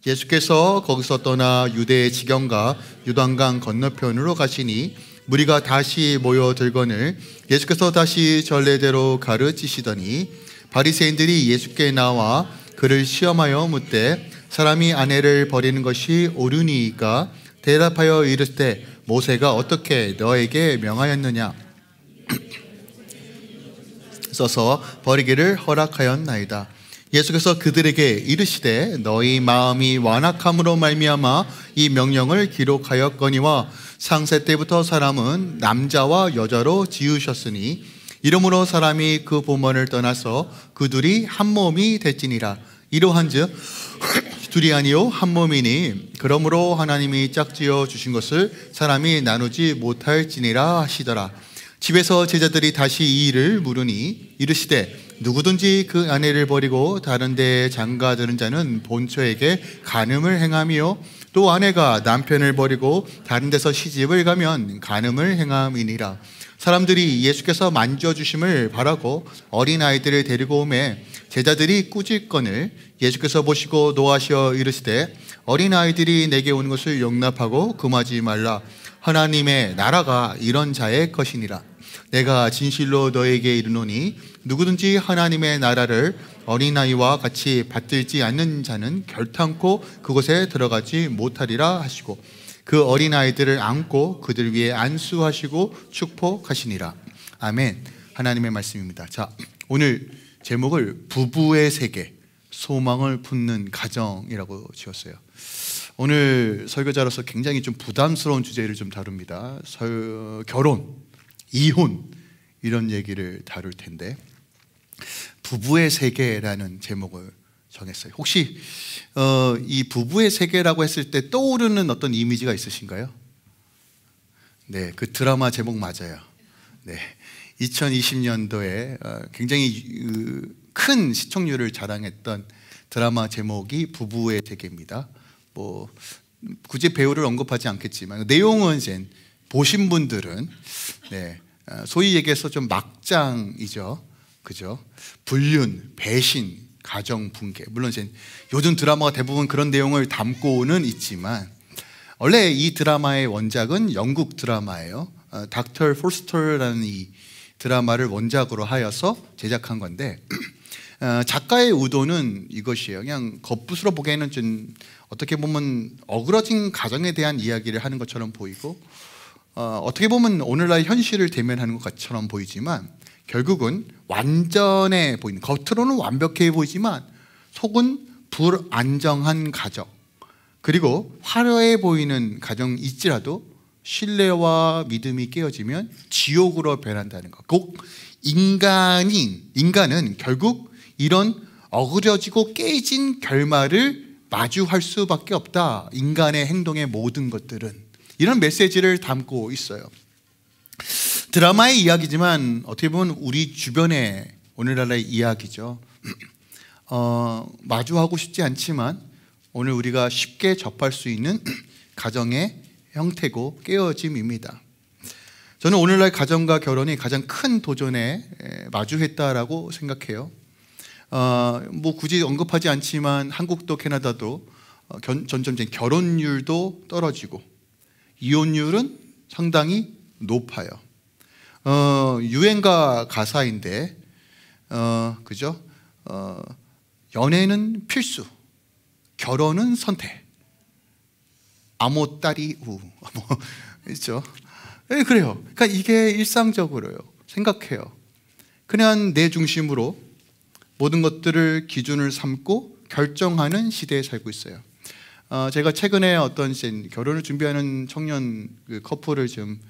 예수께서 거기서 떠나 유대의 지경과 요단강 건너편으로 가시니 무리가 다시 모여들거늘 예수께서 다시 전례대로 가르치시더니 바리새인들이 예수께 나와 그를 시험하여 묻되 사람이 아내를 버리는 것이 옳으니이까 대답하여 이르되 모세가 어떻게 너에게 명하였느냐 써서 버리기를 허락하였나이다. 예수께서 그들에게 이르시되 너희 마음이 완악함으로 말미암아 이 명령을 기록하였거니와 상세 때부터 사람은 남자와 여자로 지으셨으니 이러므로 사람이 그 부모를 떠나서 그 둘이 한 몸이 됐지니라. 이러한즉 둘이 아니요 한 몸이니 그러므로 하나님이 짝지어 주신 것을 사람이 나누지 못할지니라 하시더라. 집에서 제자들이 다시 이 일을 물으니 이르시되 누구든지 그 아내를 버리고 다른 데에 장가드는 자는 본처에게 간음을 행하며 또 아내가 남편을 버리고 다른 데서 시집을 가면 간음을 행함이니라. 사람들이 예수께서 만져주심을 바라고 어린아이들을 데리고 오매 제자들이 꾸짖거늘 예수께서 보시고 노하시어 이르시되 어린아이들이 내게 오는 것을 용납하고 금하지 말라. 하나님의 나라가 이런 자의 것이니라. 내가 진실로 너에게 이르노니 누구든지 하나님의 나라를 어린아이와 같이 받들지 않는 자는 결탄코 그곳에 들어가지 못하리라 하시고 그 어린아이들을 안고 그들 위에 안수하시고 축복하시니라. 아멘. 하나님의 말씀입니다. 자, 오늘 제목을 부부의 세계, 소망을 품는 가정이라고 지었어요. 오늘 설교자로서 굉장히 좀 부담스러운 주제를 좀 다룹니다. 결혼, 이혼 이런 얘기를 다룰 텐데 부부의 세계라는 제목을 정했어요. 혹시 이 부부의 세계라고 했을 때 떠오르는 어떤 이미지가 있으신가요? 네, 그 드라마 제목 맞아요. 네, 2020년도에 굉장히 큰 시청률을 자랑했던 드라마 제목이 부부의 세계입니다. 뭐 굳이 배우를 언급하지 않겠지만 내용은 이제 보신 분들은 네, 소위 얘기해서 좀 막장이죠, 그죠? 불륜, 배신, 가정 붕괴. 물론 이제 요즘 드라마가 대부분 그런 내용을 담고는 있지만 원래 이 드라마의 원작은 영국 드라마예요. 닥터 포스터라는 이 드라마를 원작으로 하여서 제작한 건데 작가의 의도는 이것이에요. 그냥 겉부스로 보기에는 좀 어떻게 보면 어그러진 가정에 대한 이야기를 하는 것처럼 보이고 어떻게 보면 오늘날 현실을 대면하는 것처럼 보이지만 결국은 완전해 보이는, 겉으로는 완벽해 보이지만 속은 불안정한 가정, 그리고 화려해 보이는 가정일지라도 신뢰와 믿음이 깨어지면 지옥으로 변한다는 것. 꼭 인간은 결국 이런 어그러지고 깨진 결말을 마주할 수밖에 없다. 인간의 행동의 모든 것들은 이런 메시지를 담고 있어요. 드라마의 이야기지만 어떻게 보면 우리 주변의 오늘날의 이야기죠. 마주하고 싶지 않지만 오늘 우리가 쉽게 접할 수 있는 가정의 형태고 깨어짐입니다. 저는 오늘날 가정과 결혼이 가장 큰 도전에 마주했다라고 생각해요. 뭐 굳이 언급하지 않지만 한국도 캐나다도 점점 결혼율도 떨어지고 이혼율은 상당히 높아요. 유행가 가사인데 그죠? 연애는 필수, 결혼은 선택. 아모 딸이 우 뭐 있죠? 네, 그래요. 그러니까 이게 일상적으로요. 생각해요. 그냥 내 중심으로 모든 것들을 기준을 삼고 결정하는 시대에 살고 있어요. 제가 최근에 어떤 결혼을 준비하는 청년 커플을 좀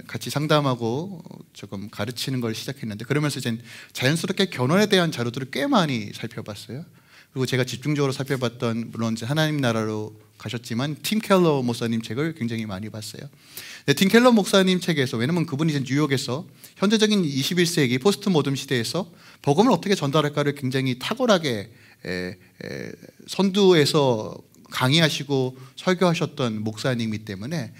같이 상담하고 조금 가르치는 걸 시작했는데 그러면서 이제 자연스럽게 결혼에 대한 자료들을 꽤 많이 살펴봤어요. 그리고 제가 집중적으로 살펴봤던 물론 이제 하나님 나라로 가셨지만 팀 켈러 목사님 책을 굉장히 많이 봤어요. 팀 켈러 목사님 책에서, 왜냐면 그분이 이제 뉴욕에서 현재적인 21세기 포스트 모던 시대에서 복음을 어떻게 전달할까를 굉장히 탁월하게 선두에서 강의하시고 설교하셨던 목사님이기 때문에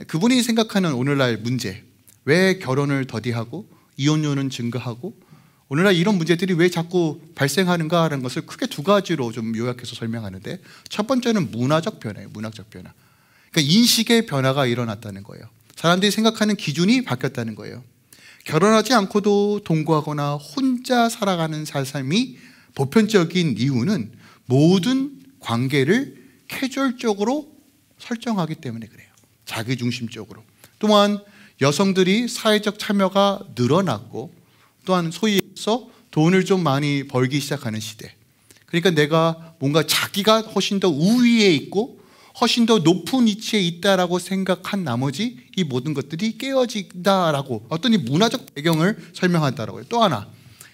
그분이 생각하는 오늘날 문제, 왜 결혼을 더디하고 이혼율은 증가하고 오늘날 이런 문제들이 왜 자꾸 발생하는가라는 것을 크게 두 가지로 좀 요약해서 설명하는데, 첫 번째는 문화적 변화예요. 문화적 변화. 그러니까 인식의 변화가 일어났다는 거예요. 사람들이 생각하는 기준이 바뀌었다는 거예요. 결혼하지 않고도 동거하거나 혼자 살아가는 삶이 보편적인 이유는 모든 관계를 캐주얼적으로 설정하기 때문에 그래요. 자기중심적으로. 또한 여성들이 사회적 참여가 늘어났고, 또한 소위 해서 돈을 좀 많이 벌기 시작하는 시대. 그러니까 내가 뭔가 자기가 훨씬 더 우위에 있고 훨씬 더 높은 위치에 있다라고 생각한 나머지 이 모든 것들이 깨어진다라고 어떤 이 문화적 배경을 설명한다라고요. 또 하나,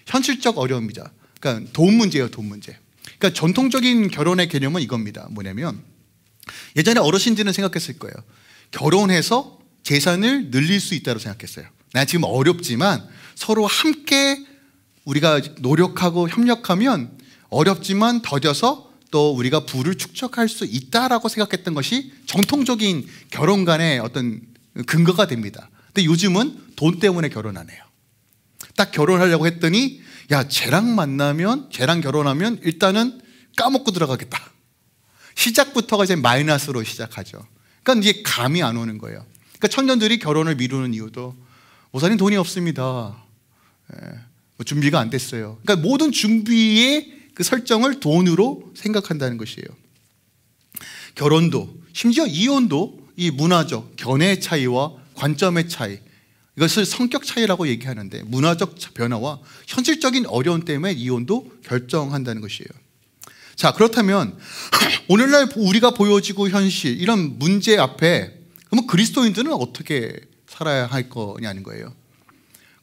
현실적 어려움이죠. 그러니까 돈 문제예요, 돈 문제. 그러니까 전통적인 결혼의 개념은 이겁니다. 뭐냐면, 예전에 어르신들은 생각했을 거예요. 결혼해서 재산을 늘릴 수 있다고 생각했어요. 난 지금 어렵지만 서로 함께 우리가 노력하고 협력하면 어렵지만 더뎌서 또 우리가 부를 축적할 수 있다라고 생각했던 것이 정통적인 결혼 간의 어떤 근거가 됩니다. 근데 요즘은 돈 때문에 결혼하네요. 딱 결혼하려고 했더니 야, 쟤랑 결혼하면 일단은 까먹고 들어가겠다. 시작부터가 이제 마이너스로 시작하죠. 그러니까 이제 감이 안 오는 거예요. 그러니까 청년들이 결혼을 미루는 이유도 목사님 돈이 없습니다. 준비가 안 됐어요. 그러니까 모든 준비의 그 설정을 돈으로 생각한다는 것이에요. 결혼도, 심지어 이혼도 이 문화적 견해의 차이와 관점의 차이, 이것을 성격 차이라고 얘기하는데, 문화적 변화와 현실적인 어려움 때문에 이혼도 결정한다는 것이에요. 자, 그렇다면 오늘날 우리가 보여지고 현실, 이런 문제 앞에 그러면 그리스도인들은 어떻게 살아야 할 거냐는 거예요.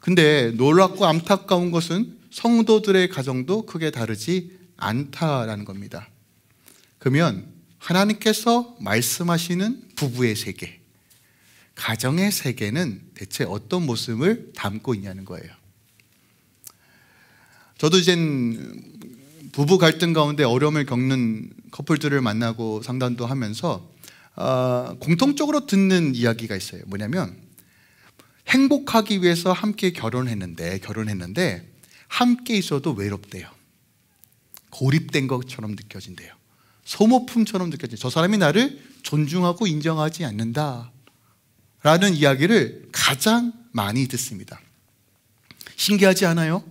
근데 놀랍고 안타까운 것은 성도들의 가정도 크게 다르지 않다라는 겁니다. 그러면 하나님께서 말씀하시는 부부의 세계, 가정의 세계는 대체 어떤 모습을 담고 있냐는 거예요. 저도 이젠 부부 갈등 가운데 어려움을 겪는 커플들을 만나고 상담도 하면서 공통적으로 듣는 이야기가 있어요. 뭐냐면, 행복하기 위해서 함께 결혼했는데 함께 있어도 외롭대요. 고립된 것처럼 느껴진대요. 소모품처럼 느껴져요. 저 사람이 나를 존중하고 인정하지 않는다 라는 이야기를 가장 많이 듣습니다. 신기하지 않아요?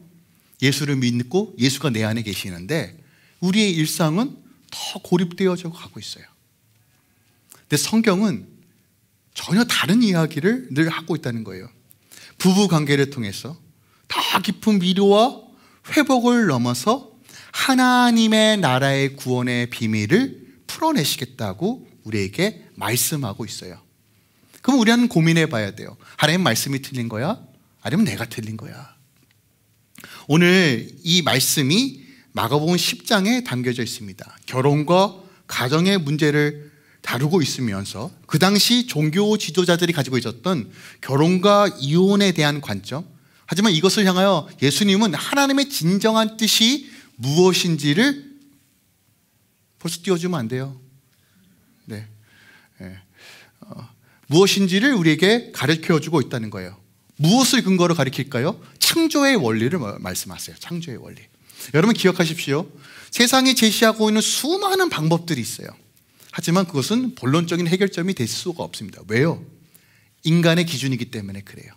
예수를 믿고 예수가 내 안에 계시는데 우리의 일상은 더 고립되어져 가고 있어요. 근데 성경은 전혀 다른 이야기를 늘 하고 있다는 거예요. 부부 관계를 통해서 더 깊은 위로와 회복을 넘어서 하나님의 나라의 구원의 비밀을 풀어내시겠다고 우리에게 말씀하고 있어요. 그럼 우리는 고민해 봐야 돼요. 하나님 말씀이 틀린 거야? 아니면 내가 틀린 거야? 오늘 이 말씀이 마가복음 10장에 담겨져 있습니다. 결혼과 가정의 문제를 다루고 있으면서 그 당시 종교 지도자들이 가지고 있었던 결혼과 이혼에 대한 관점, 하지만 이것을 향하여 예수님은 하나님의 진정한 뜻이 무엇인지를 벌써 띄워주면 안 돼요. 네. 무엇인지를 우리에게 가르쳐주고 있다는 거예요. 무엇을 근거로 가르칠까요? 창조의 원리를 말씀하세요. 창조의 원리. 여러분 기억하십시오. 세상이 제시하고 있는 수많은 방법들이 있어요. 하지만 그것은 본론적인 해결점이 될 수가 없습니다. 왜요? 인간의 기준이기 때문에 그래요.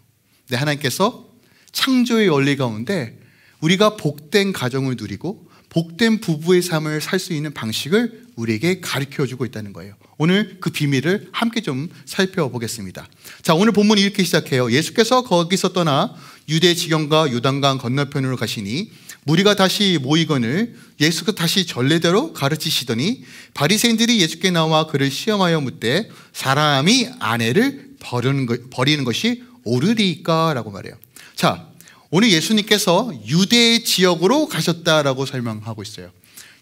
근데 하나님께서 창조의 원리 가운데 우리가 복된 가정을 누리고 복된 부부의 삶을 살 수 있는 방식을 우리에게 가르쳐주고 있다는 거예요. 오늘 그 비밀을 함께 좀 살펴보겠습니다. 자, 오늘 본문이 이렇게 시작해요. 예수께서 거기서 떠나 유대 지경과 요단강 건너편으로 가시니 무리가 다시 모이거늘 예수가 다시 전례대로 가르치시더니 바리새인들이 예수께 나와 그를 시험하여 묻되 사람이 아내를 버리는 것이 옳으리까? 라고 말해요. 자, 오늘 예수님께서 유대 지역으로 가셨다라고 설명하고 있어요.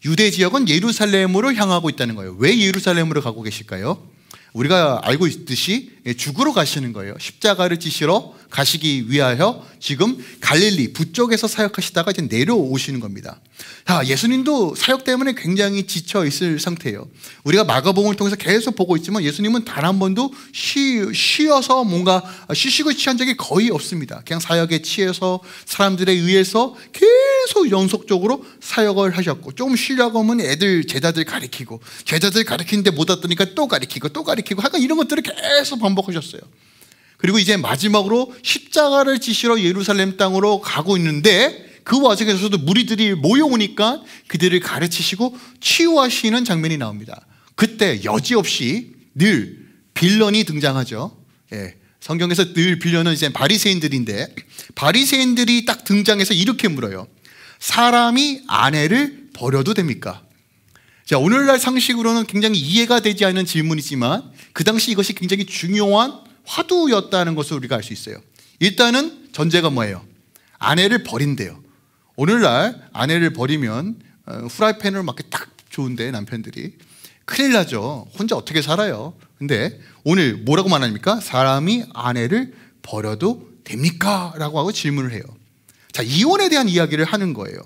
유대 지역은 예루살렘으로 향하고 있다는 거예요. 왜 예루살렘으로 가고 계실까요? 우리가 알고 있듯이 죽으러 가시는 거예요. 십자가를 지시러 가시기 위하여 지금 갈릴리 북쪽에서 사역하시다가 이제 내려오시는 겁니다. 자, 예수님도 사역 때문에 굉장히 지쳐 있을 상태예요. 우리가 마가복음을 통해서 계속 보고 있지만 예수님은 단 한 번도 쉬어서 뭔가 휴식을 취한 적이 거의 없습니다. 그냥 사역에 취해서 사람들에 의해서 계속 연속적으로 사역을 하셨고, 조금 쉬려고 하면 제자들 가리키고, 제자들 가리키는데 못 왔더니까 또 가리키고 약간 이런 것들을 계속 반복하셨어요. 그리고 이제 마지막으로 십자가를 지시러 예루살렘 땅으로 가고 있는데, 그 와중에서도 무리들이 모여오니까 그들을 가르치시고 치유하시는 장면이 나옵니다. 그때 여지없이 늘 빌런이 등장하죠. 예, 성경에서 늘 빌런은 이제 바리새인들인데, 바리새인들이 딱 등장해서 이렇게 물어요. 사람이 아내를 버려도 됩니까? 자, 오늘날 상식으로는 굉장히 이해가 되지 않는 질문이지만 그 당시 이것이 굉장히 중요한 화두였다는 것을 우리가 알 수 있어요. 일단은 전제가 뭐예요? 아내를 버린대요. 오늘날 아내를 버리면 후라이팬으로 맞게 딱 좋은데 남편들이 큰일 나죠. 혼자 어떻게 살아요? 근데 오늘 뭐라고 말합니까? 사람이 아내를 버려도 됩니까? 라고 하고 질문을 해요. 자, 이혼에 대한 이야기를 하는 거예요.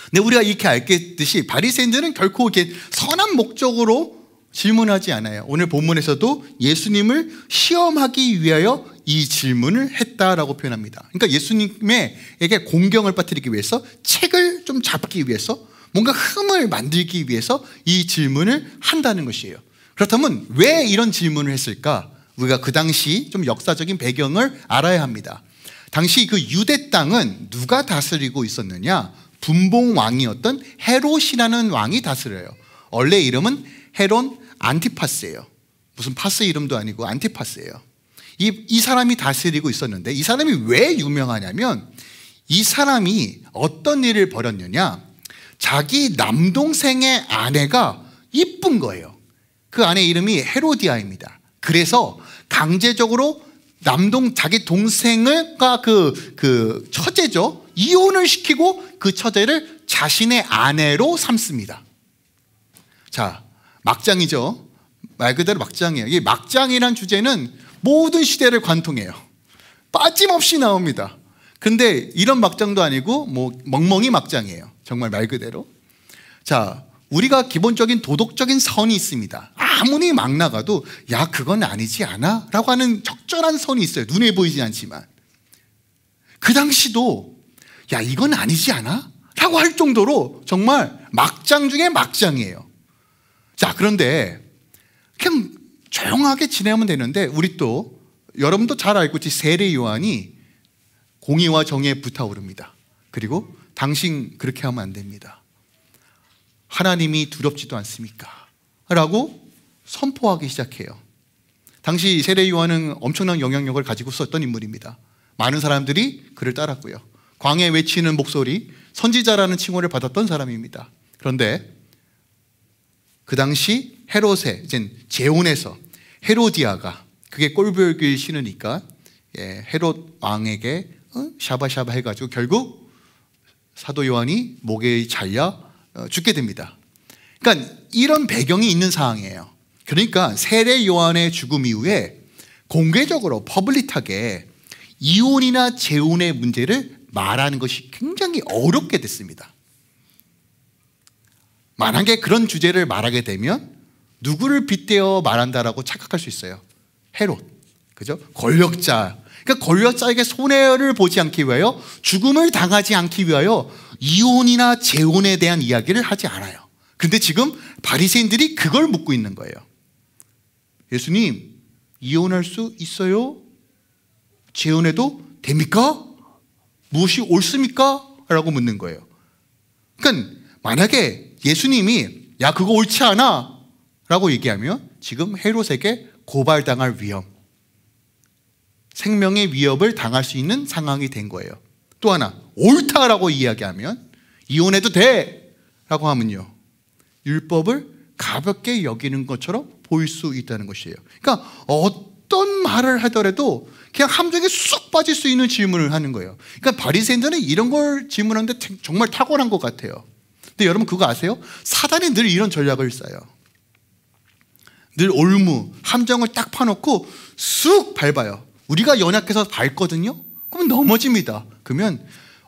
근데 우리가 이렇게 알겠듯이 바리새인들은 결코 이렇게 선한 목적으로 질문하지 않아요. 오늘 본문에서도 예수님을 시험하기 위하여 이 질문을 했다라고 표현합니다. 그러니까 예수님에게 공경을 빠뜨리기 위해서, 책을 좀 잡기 위해서, 뭔가 흠을 만들기 위해서 이 질문을 한다는 것이에요. 그렇다면 왜 이런 질문을 했을까? 우리가 그 당시 좀 역사적인 배경을 알아야 합니다. 당시 그 유대 땅은 누가 다스리고 있었느냐? 분봉 왕이었던 헤롯이라는 왕이 다스려요. 원래 이름은 헤롯 안티파스예요. 무슨 파스 이름도 아니고 안티파스예요. 이 사람이 다스리고 있었는데, 이 사람이 왜 유명하냐면, 이 사람이 어떤 일을 벌였느냐, 자기 남동생의 아내가 이쁜 거예요. 그 아내 이름이 헤로디아입니다. 그래서 강제적으로 자기 동생과 그 처제죠, 이혼을 시키고 그 처제를 자신의 아내로 삼습니다. 자, 막장이죠. 말 그대로 막장이에요. 이 막장이란 주제는 모든 시대를 관통해요. 빠짐없이 나옵니다. 근데 이런 막장도 아니고 뭐 멍멍이 막장이에요. 정말 말 그대로. 자, 우리가 기본적인 도덕적인 선이 있습니다. 아무리 막 나가도 야, 그건 아니지 않아? 라고 하는 적절한 선이 있어요. 눈에 보이지 않지만. 그 당시도 야, 이건 아니지 않아? 라고 할 정도로 정말 막장 중에 막장이에요. 자, 그런데 그냥 조용하게 지내면 되는데, 우리 또 여러분도 잘 알고 있지, 세례 요한이 공의와 정의에 불타오릅니다. 그리고 당신 그렇게 하면 안 됩니다. 하나님이 두렵지도 않습니까? 라고 선포하기 시작해요. 당시 세례 요한은 엄청난 영향력을 가지고 있었던 인물입니다. 많은 사람들이 그를 따랐고요. 광야에 외치는 목소리, 선지자라는 칭호를 받았던 사람입니다. 그런데 그 당시 헤롯의 이제 재혼에서 헤로디아가, 그게 꼴보기를 싫으니까 헤롯 왕에게 샤바샤바 해가지고 결국 사도 요한이 목에 잘려 죽게 됩니다. 그러니까 이런 배경이 있는 상황이에요. 그러니까 세례 요한의 죽음 이후에 공개적으로 퍼블릭하게 이혼이나 재혼의 문제를 말하는 것이 굉장히 어렵게 됐습니다. 만약에 그런 주제를 말하게 되면 누구를 빗대어 말한다라고 착각할 수 있어요. 헤롯, 그죠? 권력자. 그러니까 권력자에게 손해를 보지 않기 위하여, 죽음을 당하지 않기 위하여 이혼이나 재혼에 대한 이야기를 하지 않아요. 근데 지금 바리새인들이 그걸 묻고 있는 거예요. 예수님, 이혼할 수 있어요? 재혼해도 됩니까? 무엇이 옳습니까? 라고 묻는 거예요. 그러니까 만약에 예수님이 야, 그거 옳지 않아 라고 얘기하면 지금 헤롯에게 고발당할 위험, 생명의 위협을 당할 수 있는 상황이 된 거예요. 또 하나, 옳다라고 이야기하면, 이혼해도 돼 라고 하면요, 율법을 가볍게 여기는 것처럼 보일 수 있다는 것이에요. 그러니까 어떤 말을 하더라도 그냥 함정에 쑥 빠질 수 있는 질문을 하는 거예요. 그러니까 바리새인들은 이런 걸 질문하는데 정말 탁월한 것 같아요. 근데 여러분 그거 아세요? 사단이 늘 이런 전략을 써요. 늘 올무, 함정을 딱 파놓고 쑥 밟아요. 우리가 연약해서 밟거든요. 그러면 넘어집니다. 그러면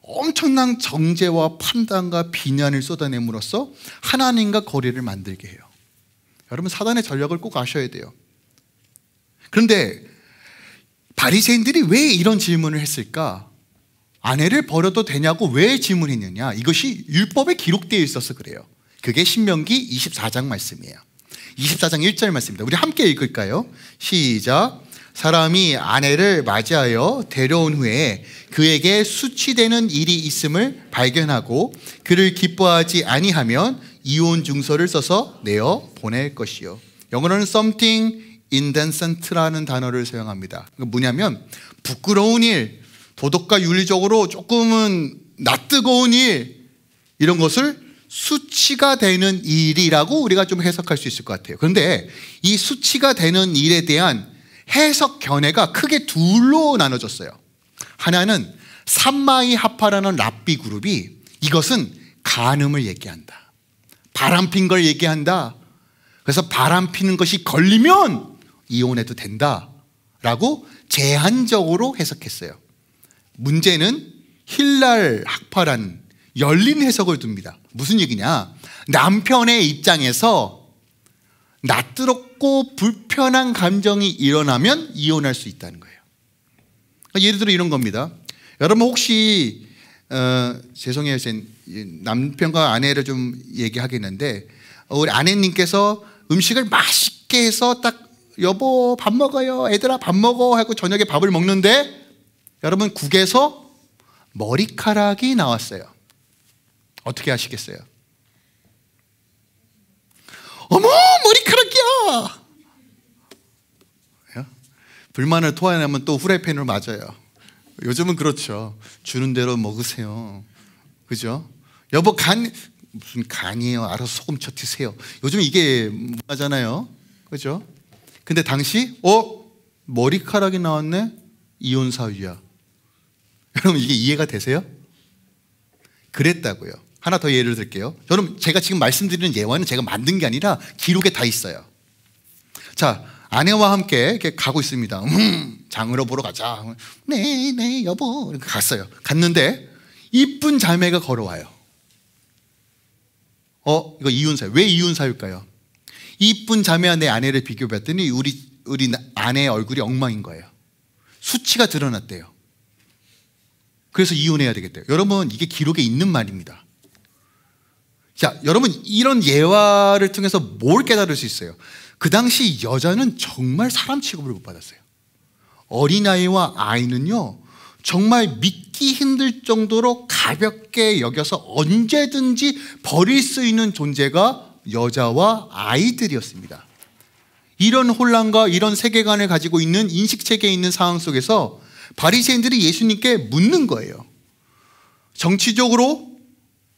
엄청난 정죄와 판단과 비난을 쏟아냄으로써 하나님과 거리를 만들게 해요. 여러분, 사단의 전략을 꼭 아셔야 돼요. 그런데 바리새인들이 왜 이런 질문을 했을까? 아내를 버려도 되냐고 왜 질문했느냐? 이것이 율법에 기록되어 있어서 그래요. 그게 신명기 24장 말씀이에요. 24장 1절 말씀입니다. 우리 함께 읽을까요? 시작. 사람이 아내를 맞이하여 데려온 후에 그에게 수치되는 일이 있음을 발견하고 그를 기뻐하지 아니하면 이혼 증서를 써서 내어 보낼 것이요. 영어로는 something indecent라는 단어를 사용합니다. 뭐냐면 부끄러운 일, 도덕과 윤리적으로 조금은 낯뜨거운 일, 이런 것을 수치가 되는 일이라고 우리가 좀 해석할 수 있을 것 같아요. 그런데 이 수치가 되는 일에 대한 해석 견해가 크게 둘로 나눠졌어요. 하나는 삼마이 하파라는 랍비 그룹이 이것은 간음을 얘기한다, 바람핀 걸 얘기한다, 그래서 바람피는 것이 걸리면 이혼해도 된다 라고 제한적으로 해석했어요. 문제는 힐랄 학파라는 열린 해석을 둡니다. 무슨 얘기냐? 남편의 입장에서 낯뜨겁고 불편한 감정이 일어나면 이혼할 수 있다는 거예요. 예를 들어 이런 겁니다. 여러분 혹시 죄송해요, 남편과 아내를 좀 얘기하겠는데, 우리 아내님께서 음식을 맛있게 해서 딱 여보 밥 먹어요, 애들아 밥 먹어 하고 저녁에 밥을 먹는데 여러분 국에서 머리카락이 나왔어요. 어떻게 하시겠어요? 어머, 머리카락이야! 불만을 토해내면 또 후라이팬으로 맞아요. 요즘은 그렇죠. 주는 대로 먹으세요. 그죠? 여보 무슨 간이에요? 알아서 소금 쳐 드세요. 요즘 이게 문화잖아요. 그죠? 근데 당시 머리카락이 나왔네? 이혼 사유야. 여러분 이게 이해가 되세요? 그랬다고요. 하나 더 예를 들게요. 여러분 제가 지금 말씀드리는 예화는 제가 만든 게 아니라 기록에 다 있어요. 자, 아내와 함께 이렇게 가고 있습니다. 장으로 보러 가자. 네 여보. 이렇게 갔어요. 갔는데 이쁜 자매가 걸어와요. 이거 이혼 사유. 왜 이혼 사유일까요? 이쁜 자매와 내 아내를 비교해봤더니 우리 아내의 얼굴이 엉망인 거예요. 수치가 드러났대요. 그래서 이혼해야 되겠대요. 여러분 이게 기록에 있는 말입니다. 자, 여러분 이런 예화를 통해서 뭘 깨달을 수 있어요? 그 당시 여자는 정말 사람 취급을 못 받았어요. 어린아이와 아이는요 정말 믿기 힘들 정도로 가볍게 여겨서 언제든지 버릴 수 있는 존재가 여자와 아이들이었습니다. 이런 혼란과 이런 세계관을 가지고 있는 인식체계에 있는 상황 속에서 바리새인들이 예수님께 묻는 거예요. 정치적으로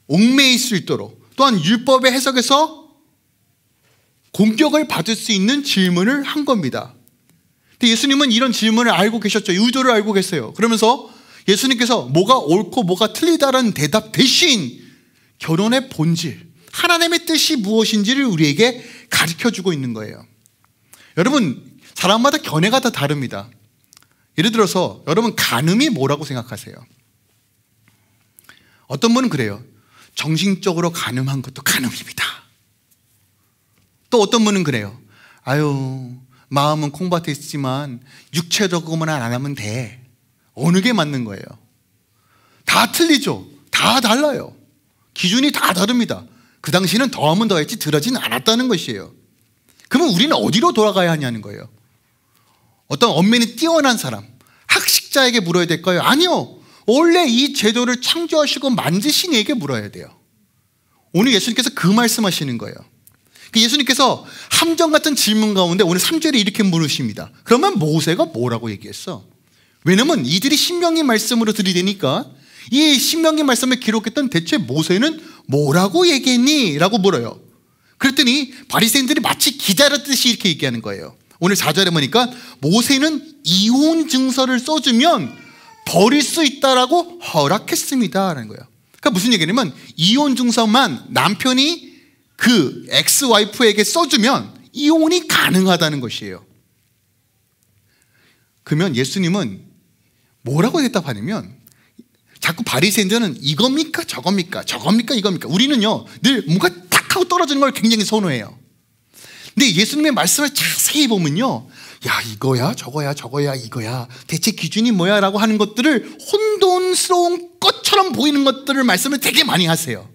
얽매일 수 있도록, 또한 율법의 해석에서 공격을 받을 수 있는 질문을 한 겁니다. 근데 예수님은 이런 질문을 알고 계셨죠. 의도를 알고 계세요. 그러면서 예수님께서 뭐가 옳고 뭐가 틀리다라는 대답 대신 결혼의 본질, 하나님의 뜻이 무엇인지를 우리에게 가르쳐주고 있는 거예요. 여러분 사람마다 견해가 다 다릅니다. 예를 들어서 여러분 간음이 뭐라고 생각하세요? 어떤 분은 그래요. 정신적으로 간음한 것도 간음입니다. 또 어떤 분은 그래요. 아유, 마음은 콩밭에 있지만 육체적으로만 안 하면 돼. 어느 게 맞는 거예요? 다 틀리죠. 다 달라요. 기준이 다 다릅니다. 그 당시는 더하면 더했지 덜하진 않았다는 것이에요. 그러면 우리는 어디로 돌아가야 하냐는 거예요. 어떤 언면이 뛰어난 사람, 학식자에게 물어야 될까요? 아니요. 원래 이 제도를 창조하시고 만드신 이에게 물어야 돼요. 오늘 예수님께서 그 말씀하시는 거예요. 예수님께서 함정 같은 질문 가운데 오늘 3절에 이렇게 물으십니다. 그러면 모세가 뭐라고 얘기했어? 왜냐면 이들이 신명기 말씀으로 들이대니까 이 신명기 말씀을 기록했던 대체 모세는 뭐라고 얘기했니? 라고 물어요. 그랬더니 바리새인들이 마치 기다렸듯이 이렇게 얘기하는 거예요. 오늘 4절에 보니까 모세는 이혼 증서를 써주면 버릴 수 있다라고 허락했습니다 라는 거예요. 그러니까 무슨 얘기냐면 이혼 증서만 남편이 그 엑스와이프에게 써주면 이혼이 가능하다는 것이에요. 그러면 예수님은 뭐라고 대답하냐면 자꾸 바리새인들은 이겁니까 저겁니까 저겁니까 이겁니까. 우리는요 늘 뭔가 탁 하고 떨어지는 걸 굉장히 선호해요. 근데 예수님의 말씀을 자세히 보면요, 야 이거야 저거야 저거야 이거야 대체 기준이 뭐야 라고 하는 것들을 혼돈스러운 것처럼 보이는 것들을 말씀을 되게 많이 하세요.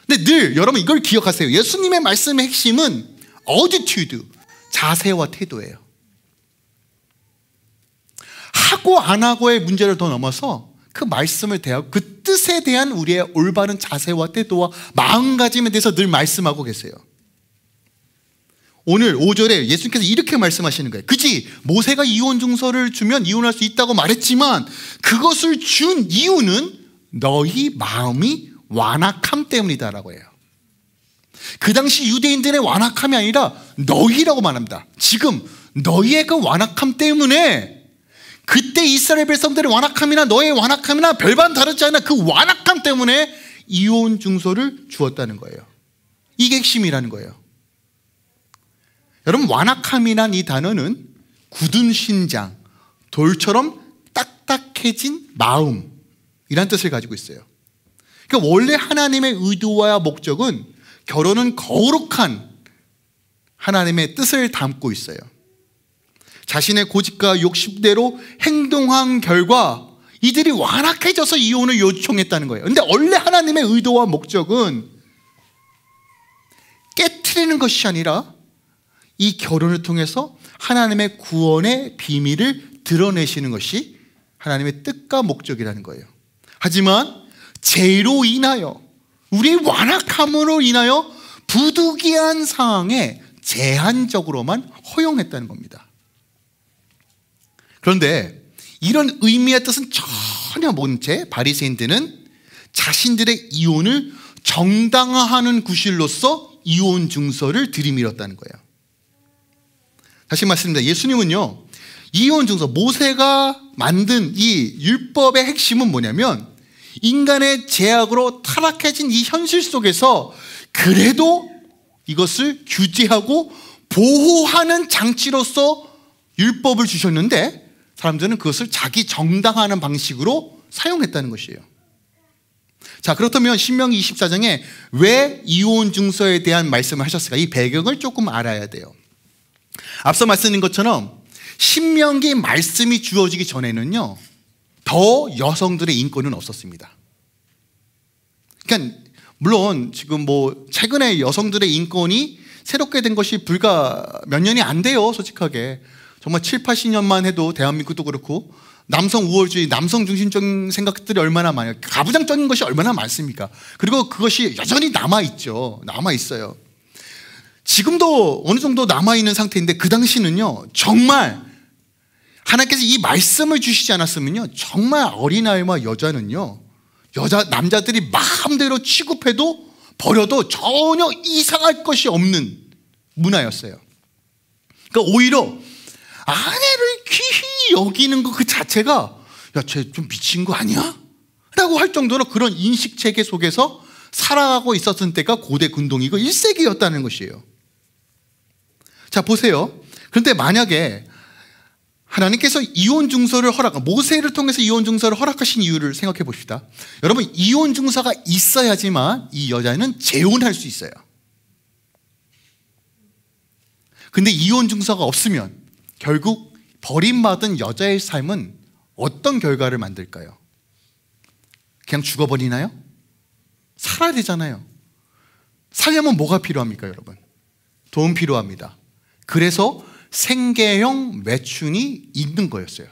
근데 늘 여러분 이걸 기억하세요. 예수님의 말씀의 핵심은 attitude, 자세와 태도예요. 하고 안 하고의 문제를 더 넘어서 그 말씀을 대하고 그 뜻에 대한 우리의 올바른 자세와 태도와 마음가짐에 대해서 늘 말씀하고 계세요. 오늘 5절에 예수님께서 이렇게 말씀하시는 거예요. 그치, 모세가 이혼 증서를 주면 이혼할 수 있다고 말했지만 그것을 준 이유는 너희 마음이 완악함 때문이다라고 해요. 그 당시 유대인들의 완악함이 아니라 너희라고 말합니다. 지금 너희의 그 완악함 때문에, 그때 이스라엘 백성들의 완악함이나 너의 완악함이나 별반 다르지 않은 그 완악함 때문에 이혼 증서를 주었다는 거예요. 이게 핵심이라는 거예요. 여러분, 완악함이란 이 단어는 굳은 신장, 돌처럼 딱딱해진 마음이란 뜻을 가지고 있어요. 그러니까 원래 하나님의 의도와 목적은 결혼은 거룩한 하나님의 뜻을 담고 있어요. 자신의 고집과 욕심대로 행동한 결과 이들이 완악해져서 이혼을 요청했다는 거예요. 그런데 원래 하나님의 의도와 목적은 깨트리는 것이 아니라 이 결혼을 통해서 하나님의 구원의 비밀을 드러내시는 것이 하나님의 뜻과 목적이라는 거예요. 하지만 죄로 인하여, 우리의 완악함으로 인하여 부득이한 상황에 제한적으로만 허용했다는 겁니다. 그런데 이런 의미의 뜻은 전혀 모른 채 바리새인들은 자신들의 이혼을 정당화하는 구실로서 이혼 증서를 들이밀었다는 거예요. 다시 말씀드립니다. 예수님은요, 이혼 증서, 모세가 만든 이 율법의 핵심은 뭐냐면 인간의 죄악으로 타락해진 이 현실 속에서 그래도 이것을 규제하고 보호하는 장치로서 율법을 주셨는데 사람들은 그것을 자기 정당화하는 방식으로 사용했다는 것이에요. 자, 그렇다면 신명기 24장에 왜 이혼 증서에 대한 말씀을 하셨을까? 이 배경을 조금 알아야 돼요. 앞서 말씀드린 것처럼 신명기 말씀이 주어지기 전에는요, 더 여성들의 인권은 없었습니다. 그러니까 물론 지금 뭐 최근에 여성들의 인권이 새롭게 된 것이 불과 몇 년이 안 돼요. 솔직하게 정말 7, 80년만 해도 대한민국도 그렇고 남성 우월주의, 남성 중심적인 생각들이 얼마나 많아요. 가부장적인 것이 얼마나 많습니까? 그리고 그것이 여전히 남아있죠. 남아있어요. 지금도 어느 정도 남아있는 상태인데 그 당시는요, 정말 하나님께서 이 말씀을 주시지 않았으면요, 정말 어린아이와 여자는요, 남자들이 마음대로 취급해도 버려도 전혀 이상할 것이 없는 문화였어요. 그러니까 오히려 아내를 귀히 여기는 것 그 자체가, 야, 쟤 좀 미친 거 아니야? 라고 할 정도로 그런 인식체계 속에서 살아가고 있었던 때가 고대 근동이고 1세기였다는 것이에요. 자, 보세요. 그런데 만약에 하나님께서 이혼 증서를 모세를 통해서 이혼 증서를 허락하신 이유를 생각해 봅시다. 여러분, 이혼 증서가 있어야지만 이 여자는 재혼할 수 있어요. 근데 이혼 증서가 없으면 결국 버림받은 여자의 삶은 어떤 결과를 만들까요? 그냥 죽어버리나요? 살아야 되잖아요. 살려면 뭐가 필요합니까, 여러분? 돈 필요합니다. 그래서 생계형 매춘이 있는 거였어요.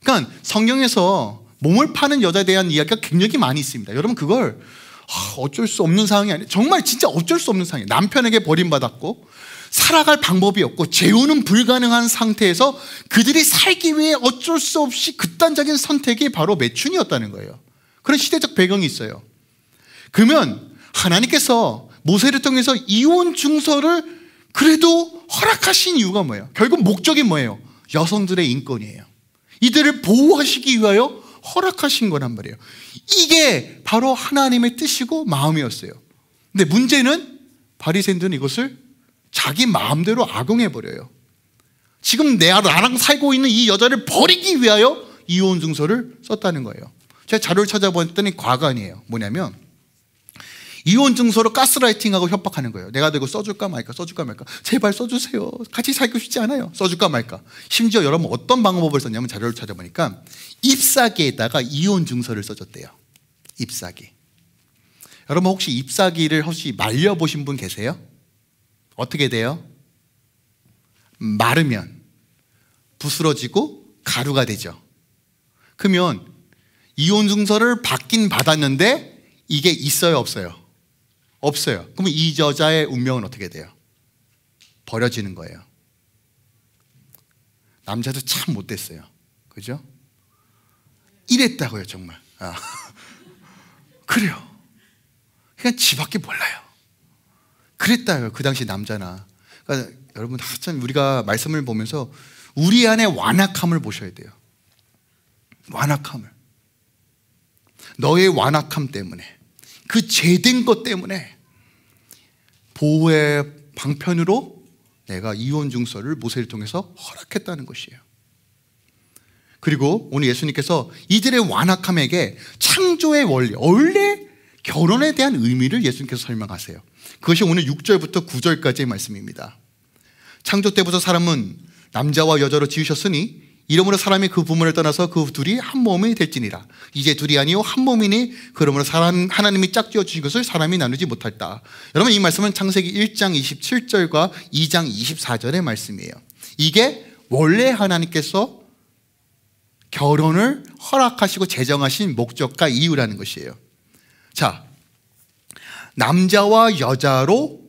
그러니까 성경에서 몸을 파는 여자에 대한 이야기가 굉장히 많이 있습니다. 여러분, 그걸 어쩔 수 없는 상황이 아니에요. 정말 진짜 어쩔 수 없는 상황이에요. 남편에게 버림받았고 살아갈 방법이 없고 재혼은 불가능한 상태에서 그들이 살기 위해 어쩔 수 없이 극단적인 선택이 바로 매춘이었다는 거예요. 그런 시대적 배경이 있어요. 그러면 하나님께서 모세를 통해서 이혼 증서를 그래도 허락하신 이유가 뭐예요? 결국 목적이 뭐예요? 여성들의 인권이에요. 이들을 보호하시기 위하여 허락하신 거란 말이에요. 이게 바로 하나님의 뜻이고 마음이었어요. 근데 문제는 바리새인들은 이것을 자기 마음대로 악용해버려요. 지금 나랑 살고 있는 이 여자를 버리기 위하여 이혼 증서를 썼다는 거예요. 제가 자료를 찾아봤더니 과관이에요. 뭐냐면 이혼 증서로 가스라이팅하고 협박하는 거예요. 내가 이거 써줄까 말까 써줄까 말까. 제발 써주세요. 같이 살고 싶지 않아요. 써줄까 말까. 심지어 여러분 어떤 방법을 썼냐면 자료를 찾아보니까 잎사귀에다가 이혼 증서를 써줬대요. 잎사귀. 여러분 혹시 잎사귀를 혹시 말려보신 분 계세요? 어떻게 돼요? 마르면 부스러지고 가루가 되죠. 그러면 이혼 증서를 받긴 받았는데 이게 있어요 없어요? 없어요. 그러면 이 여자의 운명은 어떻게 돼요? 버려지는 거예요. 남자도 참 못됐어요. 그죠? 이랬다고요 정말. 그래요. 그냥 지밖에 몰라요. 그랬다고요 그 당시 남자나. 그러니까 여러분 참 우리가 말씀을 보면서 우리 안에 완악함을 보셔야 돼요. 완악함을. 너의 완악함 때문에, 그 죄된 것 때문에 보호의 방편으로 내가 이혼 증서를 모세를 통해서 허락했다는 것이에요. 그리고 오늘 예수님께서 이들의 완악함에게 창조의 원래 결혼에 대한 의미를 예수님께서 설명하세요. 그것이 오늘 6절부터 9절까지의 말씀입니다. 창조 때부터 사람은 남자와 여자로 지으셨으니 이러므로 사람이 그 부모를 떠나서 그 둘이 한 몸이 될지니라. 이제 둘이 아니요 한 몸이니 그러므로 하나님이 짝지어 주신 것을 사람이 나누지 못할다. 여러분 이 말씀은 창세기 1장 27절과 2장 24절의 말씀이에요. 이게 원래 하나님께서 결혼을 허락하시고 제정하신 목적과 이유라는 것이에요. 자, 남자와 여자로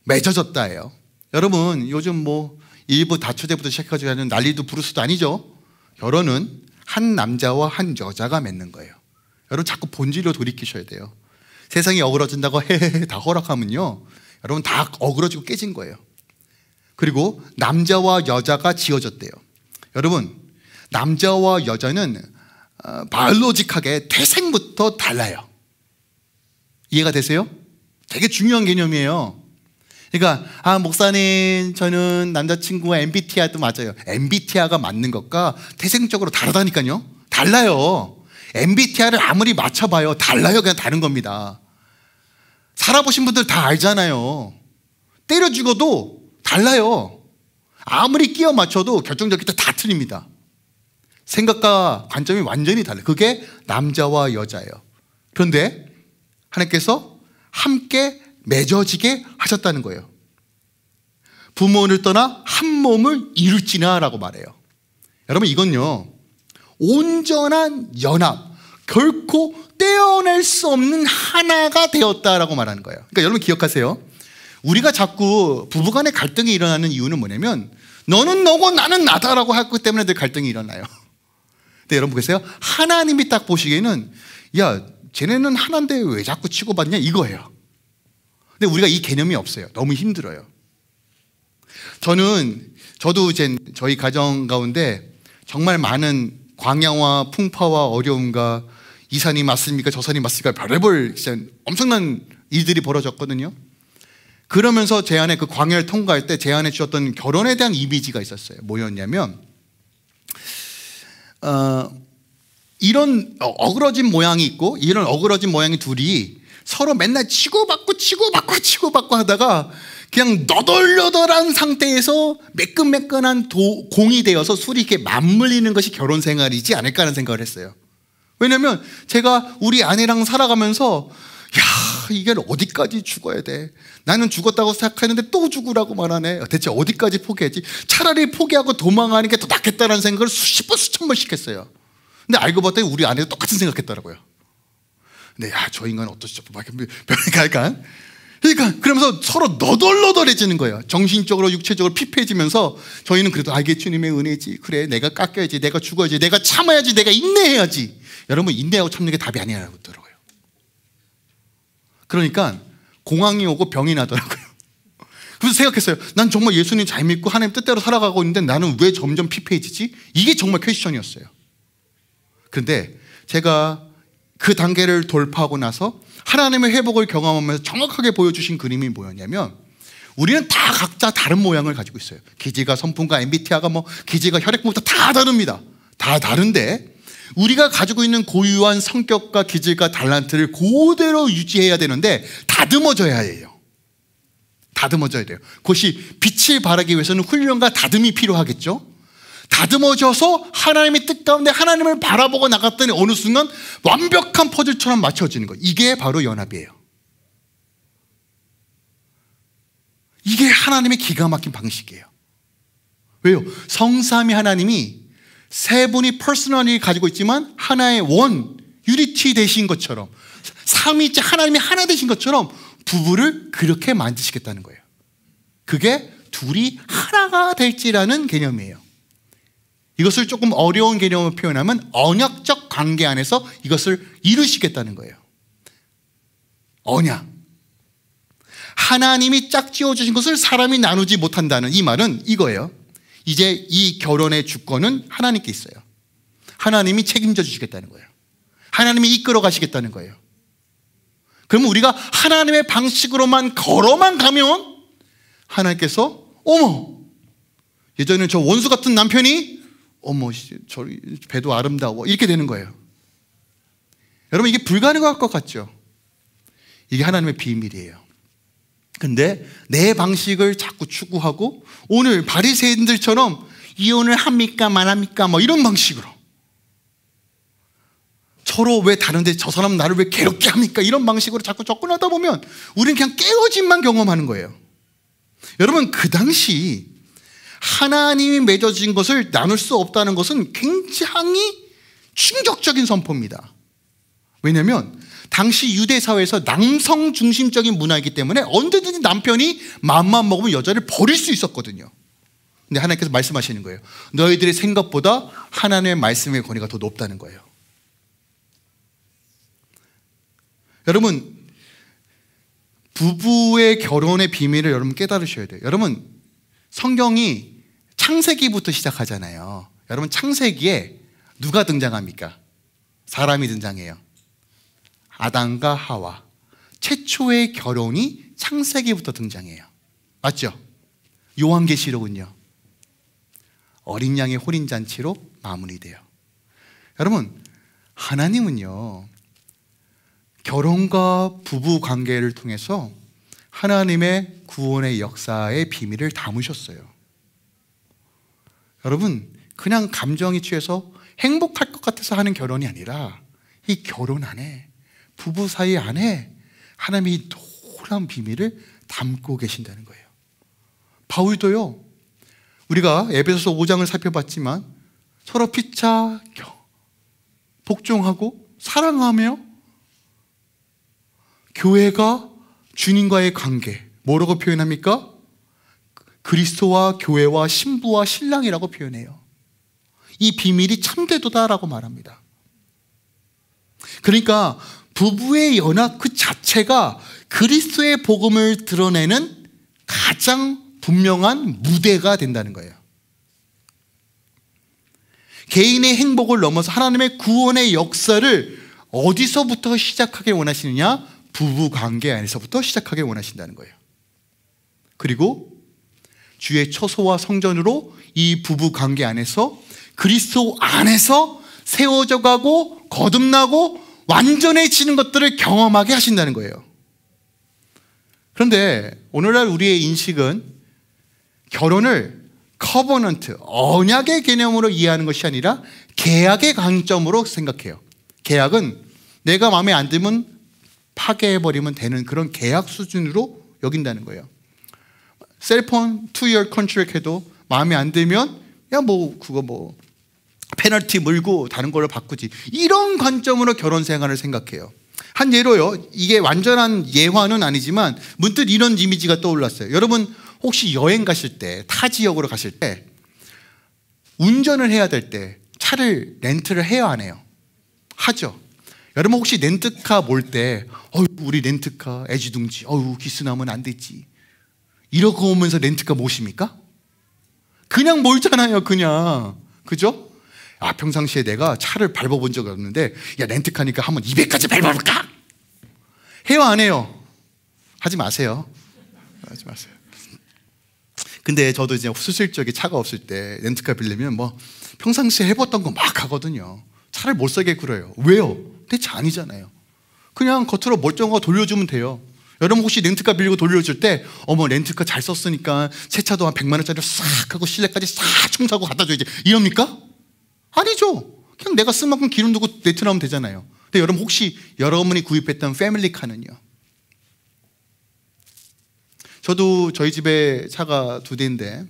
맺어졌다예요. 여러분 요즘 일부 다초제부터 시작해가지고 하는 난리도 부르스도 아니죠. 결혼은 한 남자와 한 여자가 맺는 거예요. 여러분 자꾸 본질로 돌이키셔야 돼요. 세상이 어그러진다고 헤헤헤 다 허락하면요 여러분 다 어그러지고 깨진 거예요. 그리고 남자와 여자가 지어졌대요. 여러분 남자와 여자는 바이올로직하게 태생부터 달라요. 이해가 되세요? 되게 중요한 개념이에요. 그러니까 목사님 저는 남자친구가 MBTI도 맞아요. MBTI가 맞는 것과 태생적으로 다르다니까요. 달라요. MBTI를 아무리 맞춰봐요 달라요. 그냥 다른 겁니다. 살아보신 분들 다 알잖아요. 때려 죽어도 달라요. 아무리 끼워 맞춰도 결정적으로 다 틀립니다. 생각과 관점이 완전히 달라요. 그게 남자와 여자예요. 그런데 하나님께서 함께 맺어지게 하셨다는 거예요. 부모를 떠나 한 몸을 이룰지나 라고 말해요. 여러분 이건요 온전한 연합, 결코 떼어낼 수 없는 하나가 되었다라고 말하는 거예요. 그러니까 여러분 기억하세요. 우리가 자꾸 부부간의 갈등이 일어나는 이유는 뭐냐면 너는 너고 나는 나다라고 하기 때문에 늘 갈등이 일어나요. 근데 여러분 보세요. 하나님이 딱 보시기에는 야 쟤네는 하나인데 왜 자꾸 치고받냐 이거예요. 근데 우리가 이 개념이 없어요. 너무 힘들어요. 저도 이제 저희 가정 가운데 정말 많은 광야와 풍파와 어려움과 이 산이 맞습니까? 저 산이 맞습니까? 별의별 진짜 엄청난 일들이 벌어졌거든요. 그러면서 제 안에 그 광야를 통과할 때 제 안에 주셨던 결혼에 대한 이미지가 있었어요. 뭐였냐면 이런 어그러진 모양이 있고 이런 어그러진 모양이 둘이 서로 맨날 치고받고 하다가 그냥 너덜너덜한 상태에서 매끈매끈한 공이 되어서 술이 이렇게 맞물리는 것이 결혼 생활이지 않을까 하는 생각을 했어요. 왜냐면 제가 우리 아내랑 살아가면서 야 이게 어디까지 죽어야 돼. 나는 죽었다고 생각했는데 또 죽으라고 말하네. 대체 어디까지 포기하지. 차라리 포기하고 도망가는 게 더 낫겠다는 생각을 수십 번 수천 번씩 했어요. 근데 알고 봤더니 우리 아내도 똑같은 생각했더라고요. 근데 야 저 인간 어떠시죠? 그러니까 그러면서 서로 너덜너덜해지는 거예요. 정신적으로 육체적으로 피폐해지면서 저희는 그래도 이게 주님의 은혜지. 그래 내가 깎여야지. 내가 죽어야지. 내가 참아야지. 내가 인내해야지. 여러분 인내하고 참는 게 답이 아니라고 하더라고요. 그러니까 공황이 오고 병이 나더라고요. 그래서 생각했어요. 난 정말 예수님 잘 믿고 하나님 뜻대로 살아가고 있는데 나는 왜 점점 피폐해지지? 이게 정말 퀘스천이었어요. 그런데 제가 그 단계를 돌파하고 나서 하나님의 회복을 경험하면서 정확하게 보여주신 그림이 뭐였냐면 우리는 다 각자 다른 모양을 가지고 있어요. 기지가 선풍과 MBTI가 기지가 혈액부터 다 다릅니다. 다 다른데 우리가 가지고 있는 고유한 성격과 기질과 달란트를 그대로 유지해야 되는데 다듬어져야 해요. 다듬어져야 돼요. 그것이 빛을 발하기 위해서는 훈련과 다듬이 필요하겠죠. 다듬어져서 하나님의 뜻 가운데 하나님을 바라보고 나갔더니 어느 순간 완벽한 퍼즐처럼 맞춰지는 거예요. 이게 바로 연합이에요. 이게 하나님의 기가 막힌 방식이에요. 왜요? 성삼위 하나님이 세 분이 퍼스널이 가지고 있지만 하나의 원, 유니티 되신 것처럼, 삼위째 하나님이 하나 되신 것처럼 부부를 그렇게 만드시겠다는 거예요. 그게 둘이 하나가 될지라는 개념이에요. 이것을 조금 어려운 개념으로 표현하면 언약적 관계 안에서 이것을 이루시겠다는 거예요. 언약. 하나님이 짝지어 주신 것을 사람이 나누지 못한다는 이 말은 이거예요. 이제 이 결혼의 주권은 하나님께 있어요. 하나님이 책임져 주시겠다는 거예요. 하나님이 이끌어 가시겠다는 거예요. 그러면 우리가 하나님의 방식으로만 걸어만 가면 하나님께서 어머, 예전에 저 원수 같은 남편이 어머, 저 배도 아름다워 이렇게 되는 거예요. 여러분, 이게 불가능할 것 같죠? 이게 하나님의 비밀이에요. 근데 내 방식을 자꾸 추구하고 오늘 바리새인들처럼 이혼을 합니까 말합니까 뭐 이런 방식으로 서로 왜 다른데 저 사람 나를 왜 괴롭게 합니까 이런 방식으로 자꾸 접근하다 보면 우리는 그냥 깨어짐만 경험하는 거예요. 여러분, 그 당시 하나님이 맺어진 것을 나눌 수 없다는 것은 굉장히 충격적인 선포입니다. 왜냐하면 당시 유대 사회에서 남성 중심적인 문화이기 때문에 언제든지 남편이 마음만 먹으면 여자를 버릴 수 있었거든요. 근데 하나님께서 말씀하시는 거예요. 너희들의 생각보다 하나님의 말씀의 권위가 더 높다는 거예요. 여러분, 부부의 결혼의 비밀을 여러분 깨달으셔야 돼요. 여러분, 성경이 창세기부터 시작하잖아요. 여러분, 창세기에 누가 등장합니까? 사람이 등장해요. 아담과 하와. 최초의 결혼이 창세기부터 등장해요. 맞죠? 요한계시록은요, 어린 양의 혼인잔치로 마무리돼요. 여러분, 하나님은요, 결혼과 부부 관계를 통해서 하나님의 구원의 역사의 비밀을 담으셨어요. 여러분, 그냥 감정이 취해서 행복할 것 같아서 하는 결혼이 아니라 이 결혼 안에, 부부 사이 안에 하나님이 놀라운 비밀을 담고 계신다는 거예요. 바울도요, 우리가 에베소서 5장을 살펴봤지만 서로 피차 복종하고 사랑하며 교회가 주님과의 관계, 뭐라고 표현합니까? 그리스도와 교회와 신부와 신랑이라고 표현해요. 이 비밀이 참되도다라고 말합니다. 그러니까 부부의 연합 그 자체가 그리스도의 복음을 드러내는 가장 분명한 무대가 된다는 거예요. 개인의 행복을 넘어서 하나님의 구원의 역사를 어디서부터 시작하길 원하시느냐? 부부 관계 안에서부터 시작하길 원하신다는 거예요. 그리고 주의 처소와 성전으로 이 부부 관계 안에서 그리스도 안에서 세워져 가고 거듭나고 완전해지는 것들을 경험하게 하신다는 거예요. 그런데 오늘날 우리의 인식은 결혼을 커버넌트, 언약의 개념으로 이해하는 것이 아니라 계약의 관점으로 생각해요. 계약은 내가 마음에 안 들면 파괴해버리면 되는 그런 계약 수준으로 여긴다는 거예요. 셀폰 2year 컨트랙 해도 마음에 안 들면 야 뭐 그거 뭐 페널티 물고 다른 걸로 바꾸지, 이런 관점으로 결혼 생활을 생각해요. 한 예로요, 이게 완전한 예화는 아니지만 문득 이런 이미지가 떠올랐어요. 여러분, 혹시 여행 가실 때, 타 지역으로 가실 때 운전을 해야 될 때 차를 렌트를 해요, 안 해요? 하죠. 여러분, 혹시 렌트카 몰 때 우리 렌트카 애지둥지, 기스 나면 안 되지, 이러고 오면서 렌트카 모십니까? 그냥 몰잖아요, 그냥. 그죠? 평상시에 내가 차를 밟아본 적이 없는데 야, 렌트카니까 한번 200까지 밟아볼까? 해요, 안 해요? 하지 마세요. 하지 마세요. 근데 저도 이제 수술적에 차가 없을 때 렌트카 빌리면 뭐 평상시에 해봤던 거 막 하거든요. 살을 못 살게 굴어요. 왜요? 대체 아니잖아요. 그냥 겉으로 멀쩡한 거 돌려주면 돼요. 여러분 혹시 렌트카 빌리고 돌려줄 때 어머 렌트카 잘 썼으니까 새 차도 한 100만 원짜리 싹 하고 실내까지 싹 청소하고 갖다 줘야지 이럽니까? 아니죠. 그냥 내가 쓴 만큼 기름 두고 내트나면 되잖아요. 근데 여러분 혹시 여러분이 구입했던 패밀리카는요? 저도 저희 집에 차가 2대인데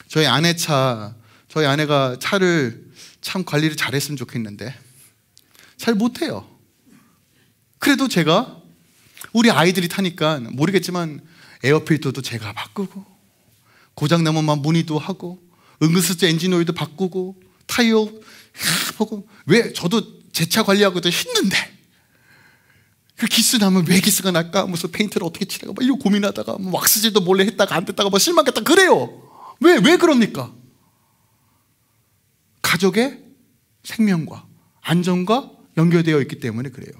저희 아내가 차를 참 관리를 잘했으면 좋겠는데 잘 못해요. 그래도 제가 우리 아이들이 타니까 모르겠지만 에어필터도 제가 바꾸고 고장나면 막 문의도 하고 은근슬쩍 엔진오일도 바꾸고 타이어 보고 왜 저도 제 차 관리하고도 힘든데 그 기스 나면 왜 기스가 날까? 무슨 페인트를 어떻게 칠할까? 막 이거 고민하다가 뭐 왁스질도 몰래 했다가 안 됐다가 막 실망했다 그래요. 왜 그럽니까? 가족의 생명과 안전과 연결되어 있기 때문에 그래요.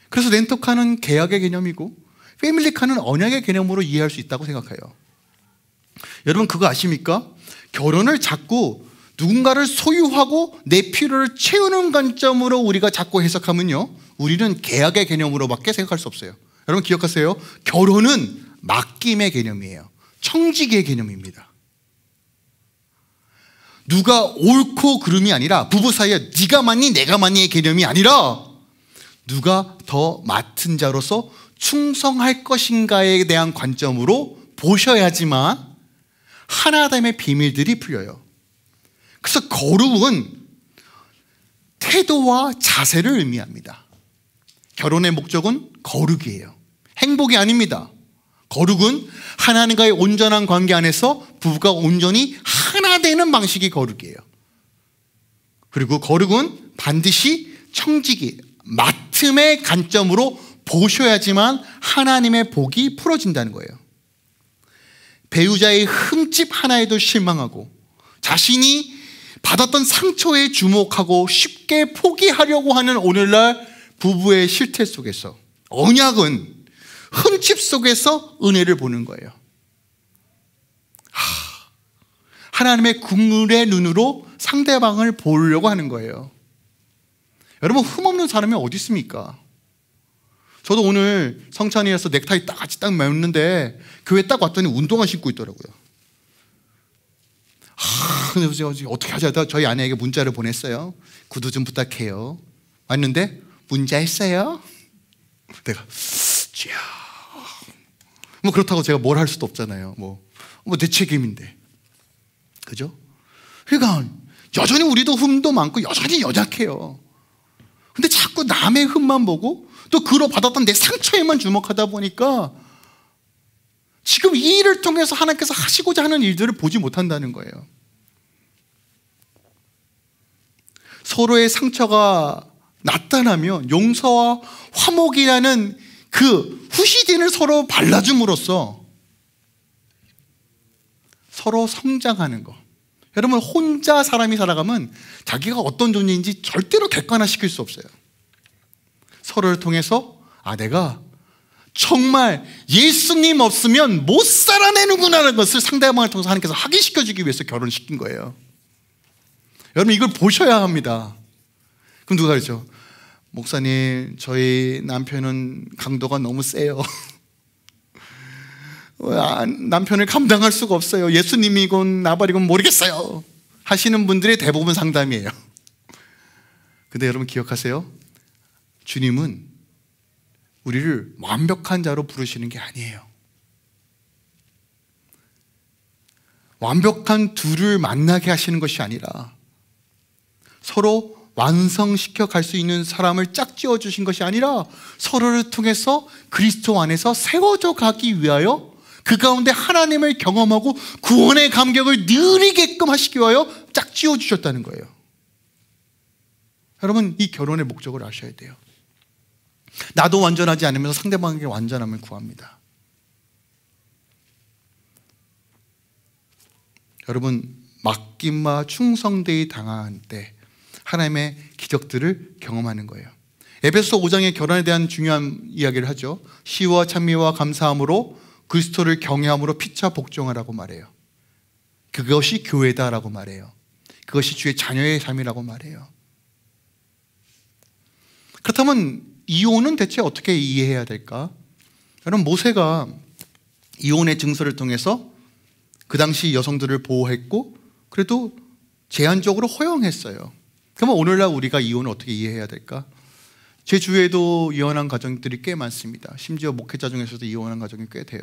그래서 렌터카는 계약의 개념이고 패밀리카는 언약의 개념으로 이해할 수 있다고 생각해요. 여러분 그거 아십니까? 결혼을 자꾸 누군가를 소유하고 내 필요를 채우는 관점으로 우리가 자꾸 해석하면요 우리는 계약의 개념으로밖에 생각할 수 없어요. 여러분 기억하세요. 결혼은 맡김의 개념이에요. 청지기의 개념입니다. 누가 옳고 그름이 아니라 부부 사이에 네가 맞니 내가 맞니의 개념이 아니라 누가 더 맡은 자로서 충성할 것인가에 대한 관점으로 보셔야지만 하나됨의 비밀들이 풀려요. 그래서 거룩은 태도와 자세를 의미합니다. 결혼의 목적은 거룩이에요. 행복이 아닙니다. 거룩은 하나님과의 온전한 관계 안에서 부부가 온전히 하나 되는 방식이 거룩이에요. 그리고 거룩은 반드시 청지기, 맡음의 관점으로 보셔야지만 하나님의 복이 풀어진다는 거예요. 배우자의 흠집 하나에도 실망하고 자신이 받았던 상처에 주목하고 쉽게 포기하려고 하는 오늘날 부부의 실태 속에서 언약은 흠집 속에서 은혜를 보는 거예요. 하나님의 국물의 눈으로 상대방을 보려고 하는 거예요. 여러분 흠없는 사람이 어디 있습니까? 저도 오늘 성찬이라서 넥타이 같이 딱 매었는데 교회 딱 왔더니 운동화 신고 있더라고요. 근데 어떻게 하자 저희 아내에게 문자를 보냈어요. 구두 좀 부탁해요. 왔는데 문자했어요. 내가 뭐 그렇다고 제가 뭘 할 수도 없잖아요. 뭐 내 책임인데, 그죠? 그러니까 여전히 우리도 흠도 많고 여전히 연약해요. 근데 자꾸 남의 흠만 보고 또 그로 받았던 내 상처에만 주목하다 보니까 지금 이 일을 통해서 하나님께서 하시고자 하는 일들을 보지 못한다는 거예요. 서로의 상처가 나타나면 용서와 화목이라는 그 후시딘을 서로 발라줌으로써 서로 성장하는 거. 여러분 혼자 사람이 살아가면 자기가 어떤 존재인지 절대로 객관화시킬 수 없어요. 서로를 통해서 내가 정말 예수님 없으면 못 살아내는구나라는 것을 상대방을 통해서 하나님께서 확인시켜주기 위해서 결혼시킨 거예요. 여러분 이걸 보셔야 합니다. 그럼 누가 그러죠? 목사님 저희 남편은 강도가 너무 세요. 남편을 감당할 수가 없어요. 예수님이건 나발이건 모르겠어요 하시는 분들의 대부분 상담이에요. 근데 여러분 기억하세요. 주님은 우리를 완벽한 자로 부르시는 게 아니에요. 완벽한 둘을 만나게 하시는 것이 아니라 서로 완성시켜 갈 수 있는 사람을 짝지어 주신 것이 아니라 서로를 통해서 그리스도 안에서 세워져 가기 위하여 그 가운데 하나님을 경험하고 구원의 감격을 누리게끔 하시기 위하여 짝지어 주셨다는 거예요. 여러분 이 결혼의 목적을 아셔야 돼요. 나도 완전하지 않으면서 상대방에게 완전함을 구합니다. 여러분 맡김과 충성되이 당한 때 하나님의 기적들을 경험하는 거예요. 에베소 5장의 결혼에 대한 중요한 이야기를 하죠. 시와 찬미와 감사함으로 그리스도를 경외함으로 피차 복종하라고 말해요. 그것이 교회다라고 말해요. 그것이 주의 자녀의 삶이라고 말해요. 그렇다면 이혼은 대체 어떻게 이해해야 될까? 여러분, 모세가 이혼의 증서를 통해서 그 당시 여성들을 보호했고 그래도 제한적으로 허용했어요. 그러면 오늘날 우리가 이혼을 어떻게 이해해야 될까? 제 주위에도 이혼한 가정들이 꽤 많습니다. 심지어 목회자 중에서도 이혼한 가정이 꽤 돼요.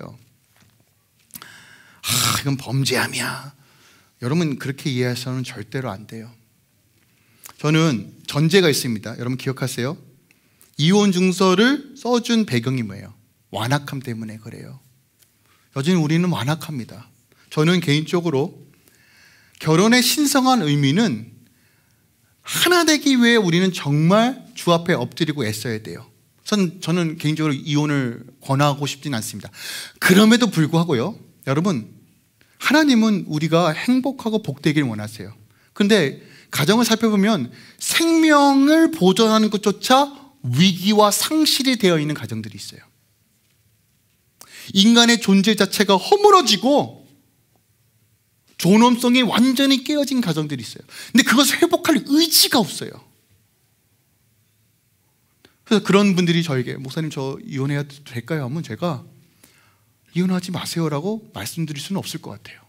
이건 범죄함이야. 여러분, 그렇게 이해해서는 절대로 안 돼요. 저는 전제가 있습니다. 여러분 기억하세요? 이혼 증서를 써준 배경이 뭐예요? 완악함 때문에 그래요. 여전히 우리는 완악합니다. 저는 개인적으로 결혼의 신성한 의미는 하나 되기 위해 우리는 정말 주 앞에 엎드리고 애써야 돼요. 저는 개인적으로 이혼을 권하고 싶진 않습니다. 그럼에도 불구하고요, 여러분, 하나님은 우리가 행복하고 복되기를 원하세요. 그런데 가정을 살펴보면 생명을 보존하는 것조차 위기와 상실이 되어 있는 가정들이 있어요. 인간의 존재 자체가 허물어지고 존엄성이 완전히 깨어진 가정들이 있어요. 근데 그것을 회복할 의지가 없어요. 그래서 그런 분들이 저에게 목사님 저 이혼해야 될까요? 하면 제가 이혼하지 마세요라고 말씀드릴 수는 없을 것 같아요.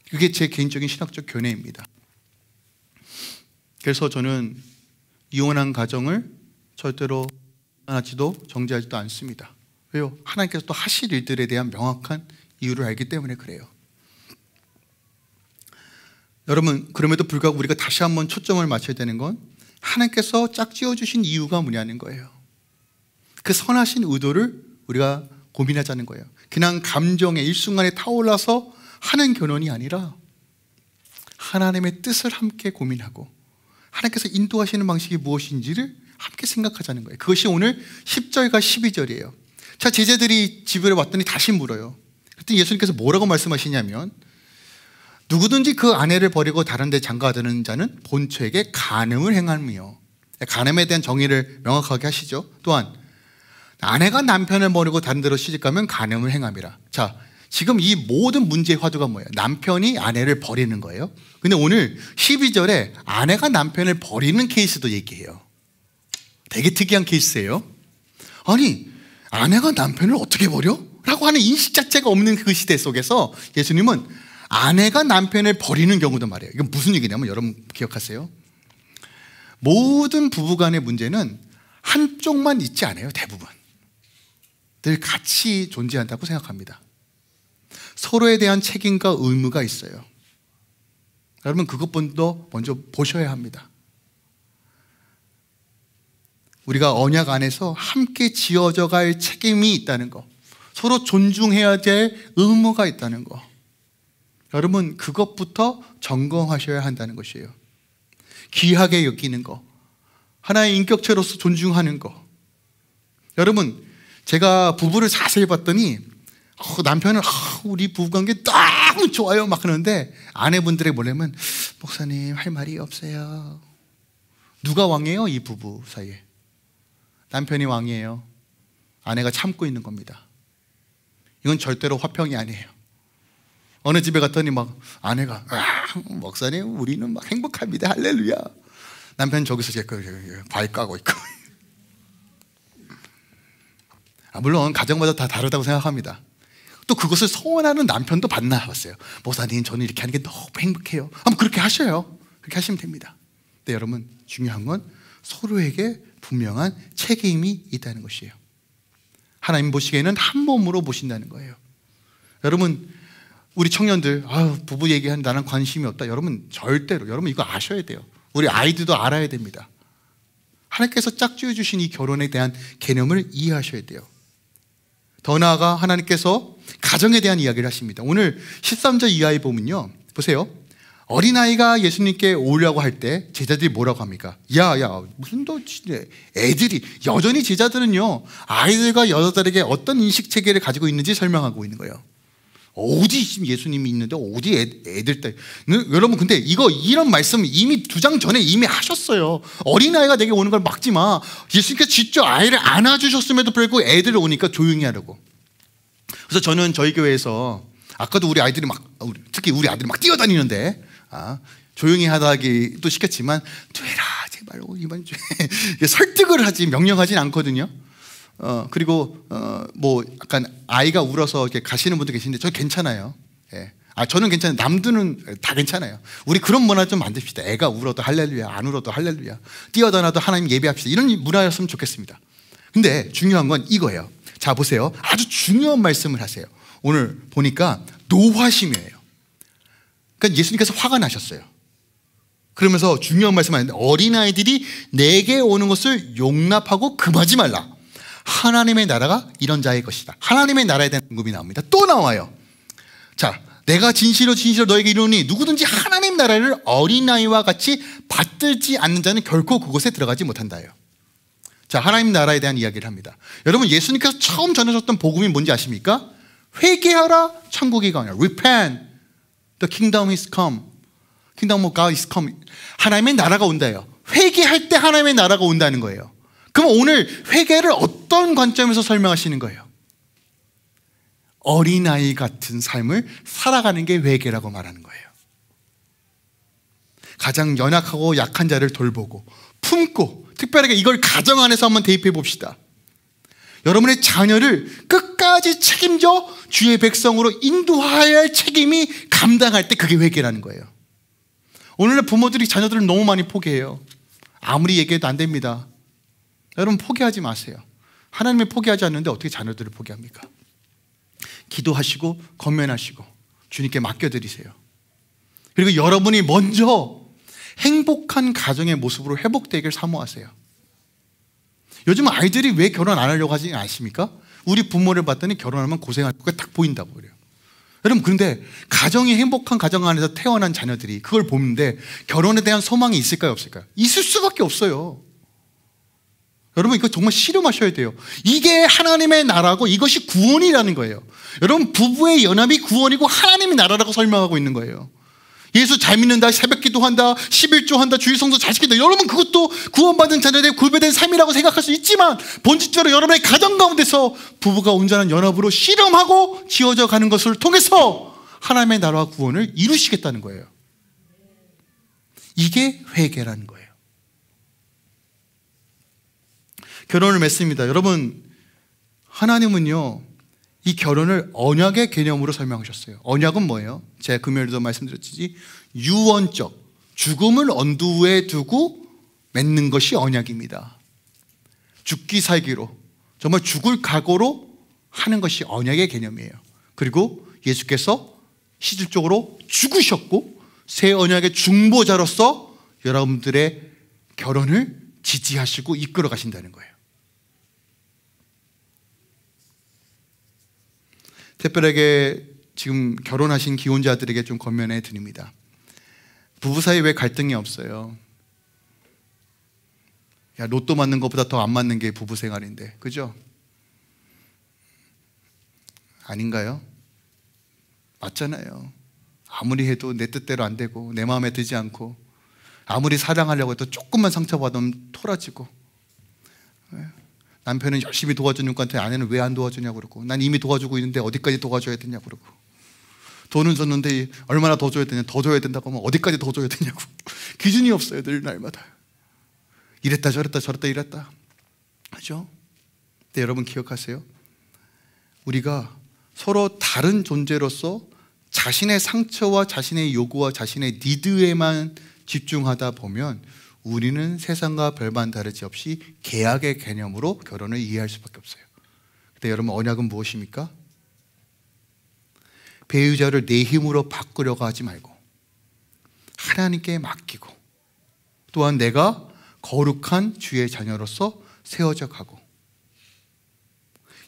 그게 제 개인적인 신학적 견해입니다. 그래서 저는 이혼한 가정을 절대로 하지도 정죄하지도 않습니다. 왜요? 하나님께서 또 하실 일들에 대한 명확한 이유를 알기 때문에 그래요. 여러분, 그럼에도 불구하고 우리가 다시 한번 초점을 맞춰야 되는 건 하나님께서 짝지어 주신 이유가 뭐냐는 거예요. 그 선하신 의도를 우리가 고민하자는 거예요. 그냥 감정의 일순간에 타올라서 하는 결혼이 아니라 하나님의 뜻을 함께 고민하고 하나님께서 인도하시는 방식이 무엇인지를 함께 생각하자는 거예요. 그것이 오늘 10절과 12절이에요. 자, 제자들이 집에 왔더니 다시 물어요. 그랬더니 예수님께서 뭐라고 말씀하시냐면 누구든지 그 아내를 버리고 다른 데 장가드는 자는 본처에게 간음을 행함이요. 간음에 대한 정의를 명확하게 하시죠. 또한 아내가 남편을 버리고 다른 데로 시집가면 간음을 행함이라. 자, 지금 이 모든 문제의 화두가 뭐예요? 남편이 아내를 버리는 거예요. 근데 오늘 12절에 아내가 남편을 버리는 케이스도 얘기해요. 되게 특이한 케이스예요. 아니, 아내가 남편을 어떻게 버려? 라고 하는 인식 자체가 없는 그 시대 속에서 예수님은 아내가 남편을 버리는 경우도 말이에요. 이건 무슨 얘기냐면 여러분 기억하세요? 모든 부부간의 문제는 한쪽만 있지 않아요. 대부분 늘 같이 존재한다고 생각합니다. 서로에 대한 책임과 의무가 있어요. 여러분 그것부터 먼저 보셔야 합니다. 우리가 언약 안에서 함께 지어져 갈 책임이 있다는 거, 서로 존중해야 될 의무가 있다는 거, 여러분 그것부터 점검하셔야 한다는 것이에요. 귀하게 여기는 거, 하나의 인격체로서 존중하는 거. 여러분 제가 부부를 자세히 봤더니 남편은 우리 부부관계 너무 좋아요 막 그러는데 아내분들의 뭐냐면 목사님 할 말이 없어요. 누가 왕이에요? 이 부부 사이에 남편이 왕이에요. 아내가 참고 있는 겁니다. 이건 절대로 화평이 아니에요. 어느 집에 갔더니 막 아내가 목사님 우리는 막 행복합니다 할렐루야. 남편 저기서 과일 까고 있고. 물론 가정마다 다 다르다고 생각합니다. 또 그것을 소원하는 남편도 만나봤어요. 목사님 저는 이렇게 하는 게 너무 행복해요. 한번 그렇게 하셔요. 그렇게 하시면 됩니다. 근데 여러분 중요한 건 서로에게 분명한 책임이 있다는 것이에요. 하나님 보시기에는 한 몸으로 보신다는 거예요. 여러분 우리 청년들 부부 얘기하는 나는 관심이 없다. 여러분 절대로 여러분 이거 아셔야 돼요. 우리 아이들도 알아야 됩니다. 하나님께서 짝지어 주신 이 결혼에 대한 개념을 이해하셔야 돼요. 더 나아가 하나님께서 가정에 대한 이야기를 하십니다. 오늘 13절 이하에 보면요 보세요. 어린아이가 예수님께 오려고 할 때 제자들이 뭐라고 합니까? 야 무슨 너 애들이 여전히 제자들은요 아이들과 여자들에게 어떤 인식체계를 가지고 있는지 설명하고 있는 거예요. 어디 지금 예수님이 있는데 어디 애들 때 여러분 근데 이런 말씀 이미 2장 전에 이미 하셨어요. 어린아이가 내게 오는 걸 막지 마. 예수님께서 직접 아이를 안아주셨음에도 불구하고 애들 오니까 조용히 하라고. 그래서 저는 저희 교회에서 아까도 우리 아이들이 특히 우리 아들이 막 뛰어다니는데 조용히 하다기도 시켰지만 되라 제발 이번 주에 설득을 하지 명령하진 않거든요. 그리고 뭐 약간 아이가 울어서 이렇게 가시는 분도 계신데 저 괜찮아요. 예. 저는 괜찮아요. 남들은 다 괜찮아요. 우리 그런 문화 좀 만듭시다. 애가 울어도 할렐루야, 안 울어도 할렐루야, 뛰어다녀도 하나님 예배합시다. 이런 문화였으면 좋겠습니다. 근데 중요한 건 이거예요. 자 보세요. 아주 중요한 말씀을 하세요. 오늘 보니까 노화심이에요. 그러니까 예수님께서 화가 나셨어요. 그러면서 중요한 말씀을 하는데 어린아이들이 내게 오는 것을 용납하고 금하지 말라. 하나님의 나라가 이런 자의 것이다. 하나님의 나라에 대한 언급이 나옵니다. 또 나와요. 자, 내가 진실로 너에게 이르노니 누구든지 하나님 나라를 어린아이와 같이 받들지 않는 자는 결코 그곳에 들어가지 못한다요. 자, 하나님 나라에 대한 이야기를 합니다. 여러분, 예수님께서 처음 전하셨던 복음이 뭔지 아십니까? 회개하라, 천국이 가오니라. Repent, the kingdom is come. Kingdom of God is come. 하나님의 나라가 온다요. 회개할 때 하나님의 나라가 온다는 거예요. 그럼 오늘 회개를 어떤 관점에서 설명하시는 거예요? 어린아이 같은 삶을 살아가는 게 회개라고 말하는 거예요. 가장 연약하고 약한 자를 돌보고 품고, 특별하게 이걸 가정 안에서 한번 대입해 봅시다. 여러분의 자녀를 끝까지 책임져 주의 백성으로 인도해야 할 책임이 감당할 때 그게 회개라는 거예요. 오늘날 부모들이 자녀들을 너무 많이 포기해요. 아무리 얘기해도 안 됩니다. 여러분 포기하지 마세요. 하나님이 포기하지 않는데 어떻게 자녀들을 포기합니까? 기도하시고 권면하시고 주님께 맡겨드리세요. 그리고 여러분이 먼저 행복한 가정의 모습으로 회복되길 사모하세요. 요즘 아이들이 왜 결혼 안 하려고 하지 아십니까? 우리 부모를 봤더니 결혼하면 고생할 거가 딱 보인다고 그래요. 여러분, 그런데 가정이 행복한 가정 안에서 태어난 자녀들이 그걸 보는데 결혼에 대한 소망이 있을까요, 없을까요? 있을 수밖에 없어요. 여러분, 이거 정말 실험하셔야 돼요. 이게 하나님의 나라고 이것이 구원이라는 거예요. 여러분, 부부의 연합이 구원이고 하나님의 나라라고 설명하고 있는 거예요. 예수 잘 믿는다, 새벽 기도한다, 11조 한다, 주일 성수 잘 지킨다. 여러분, 그것도 구원받은 자녀들의 구별된 삶이라고 생각할 수 있지만 본질적으로 여러분의 가정 가운데서 부부가 온전한 연합으로 실험하고 지어져 가는 것을 통해서 하나님의 나라와 구원을 이루시겠다는 거예요. 이게 회개라는 거예요. 결혼을 맺습니다. 여러분, 하나님은요 이 결혼을 언약의 개념으로 설명하셨어요. 언약은 뭐예요? 제가 금요일에도 말씀드렸지, 유언적, 죽음을 언두에 두고 맺는 것이 언약입니다. 죽기 살기로, 정말 죽을 각오로 하는 것이 언약의 개념이에요. 그리고 예수께서 실질적으로 죽으셨고 새 언약의 중보자로서 여러분들의 결혼을 지지하시고 이끌어 가신다는 거예요. 특별하게 지금 결혼하신 기혼자들에게 좀 권면해 드립니다. 부부 사이 왜 갈등이 없어요? 야, 로또 맞는 것보다 더 안 맞는 게 부부 생활인데, 그죠? 아닌가요? 맞잖아요. 아무리 해도 내 뜻대로 안 되고 내 마음에 들지 않고 아무리 사랑하려고 해도 조금만 상처받으면 토라지고, 남편은 열심히 도와주는 것한테 아내는 왜 안 도와주냐고 그러고, 난 이미 도와주고 있는데 어디까지 도와줘야 되냐고 그러고, 돈은 줬는데 얼마나 더 줘야 되냐, 더 줘야 된다고 하면 어디까지 더 줘야 되냐고 기준이 없어요. 늘 날마다 이랬다 저랬다 저랬다 이랬다 하죠. 근데 여러분 기억하세요. 우리가 서로 다른 존재로서 자신의 상처와 자신의 요구와 자신의 니드에만 집중하다 보면 우리는 세상과 별반 다르지 없이 계약의 개념으로 결혼을 이해할 수밖에 없어요. 근데 여러분, 언약은 무엇입니까? 배우자를 내 힘으로 바꾸려고 하지 말고 하나님께 맡기고, 또한 내가 거룩한 주의 자녀로서 세워져 가고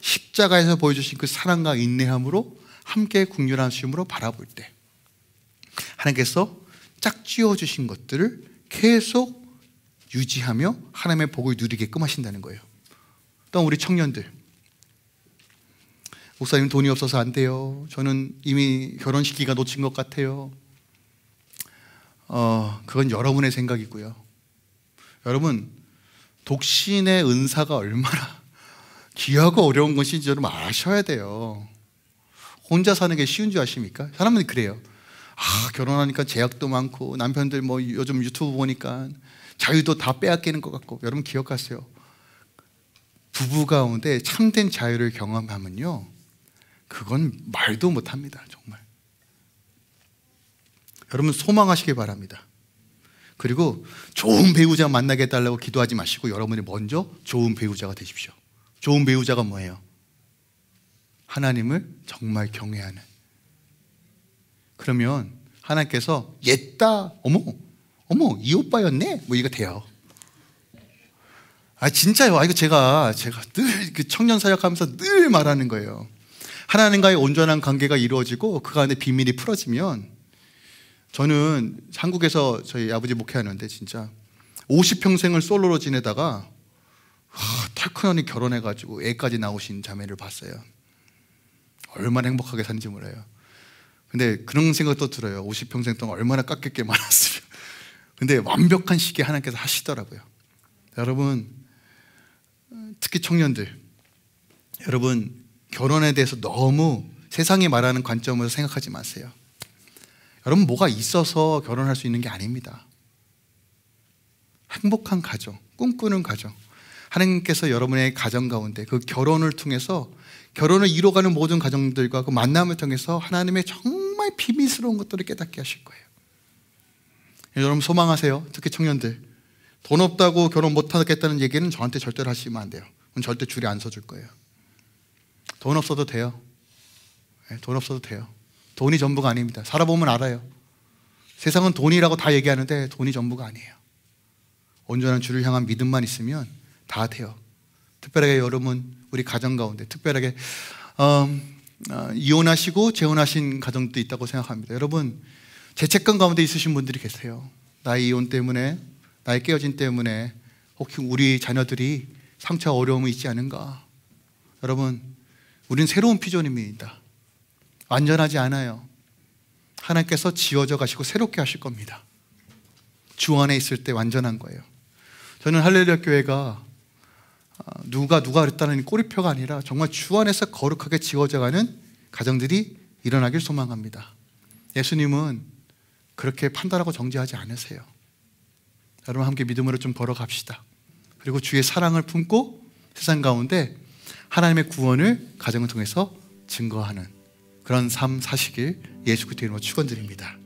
십자가에서 보여주신 그 사랑과 인내함으로 함께 긍휼하심으로 바라볼 때 하나님께서 짝지어 주신 것들을 계속 유지하며 하나님의 복을 누리게끔 하신다는 거예요. 또 우리 청년들, 목사님 돈이 없어서 안 돼요, 저는 이미 결혼 시기가 놓친 것 같아요. 그건 여러분의 생각이고요. 여러분, 독신의 은사가 얼마나 귀하고 어려운 것인지 여러분 아셔야 돼요. 혼자 사는 게 쉬운 줄 아십니까? 사람들이 그래요. 결혼하니까 제약도 많고 남편들 뭐 요즘 유튜브 보니까 자유도 다 빼앗기는 것 같고. 여러분 기억하세요. 부부 가운데 참된 자유를 경험하면요, 그건 말도 못합니다. 정말. 여러분 소망하시기 바랍니다. 그리고 좋은 배우자 만나게 해달라고 기도하지 마시고 여러분이 먼저 좋은 배우자가 되십시오. 좋은 배우자가 뭐예요? 하나님을 정말 경외하는. 그러면 하나님께서 옛다, 어머 이 오빠였네, 뭐 이거 돼요. 진짜요. 이거 제가 늘 그 청년 사역하면서 늘 말하는 거예요. 하나님과의 온전한 관계가 이루어지고 그 안에 비밀이 풀어지면, 저는 한국에서 저희 아버지 목회하는데 진짜 50평생을 솔로로 지내다가 털큰하니 결혼해가지고 애까지 나오신 자매를 봤어요. 얼마나 행복하게 사는지 몰라요. 근데 그런 생각도 들어요. 50평생 동안 얼마나 깎일 게 많았으면. 근데 완벽한 시기에 하나님께서 하시더라고요. 여러분, 특히 청년들, 여러분 결혼에 대해서 너무 세상이 말하는 관점으로 생각하지 마세요. 여러분 뭐가 있어서 결혼할 수 있는 게 아닙니다. 행복한 가정, 꿈꾸는 가정, 하나님께서 여러분의 가정 가운데 그 결혼을 통해서, 결혼을 이뤄가는 모든 가정들과 그 만남을 통해서 하나님의 정말 비밀스러운 것들을 깨닫게 하실 거예요. 여러분 소망하세요. 특히 청년들, 돈 없다고 결혼 못하겠다는 얘기는 저한테 절대로 하시면 안 돼요. 그럼 절대 줄이 안 서줄 거예요. 돈 없어도 돼요. 돈 없어도 돼요. 돈이 전부가 아닙니다. 살아보면 알아요. 세상은 돈이라고 다 얘기하는데 돈이 전부가 아니에요. 온전한 주를 향한 믿음만 있으면 다 돼요. 특별하게 여러분, 우리 가정 가운데 특별하게 이혼하시고 재혼하신 가정도 있다고 생각합니다. 여러분, 죄책감 가운데 있으신 분들이 계세요. 나의 이혼 때문에, 나의 깨어짐 때문에 혹시 우리 자녀들이 상처 어려움이 있지 않은가. 여러분, 우린 새로운 피조물입니다. 완전하지 않아요. 하나님께서 지워져 가시고 새롭게 하실 겁니다. 주 안에 있을 때 완전한 거예요. 저는 할렐루야 교회가 누가 그랬다는 꼬리표가 아니라 정말 주 안에서 거룩하게 지워져 가는 가정들이 일어나길 소망합니다. 예수님은 그렇게 판단하고 정죄하지 않으세요. 여러분 함께 믿음으로 좀 걸어갑시다. 그리고 주의 사랑을 품고 세상 가운데 하나님의 구원을 가정을 통해서 증거하는 그런 삶 사시길 예수 그리스도 이름으로 축원드립니다.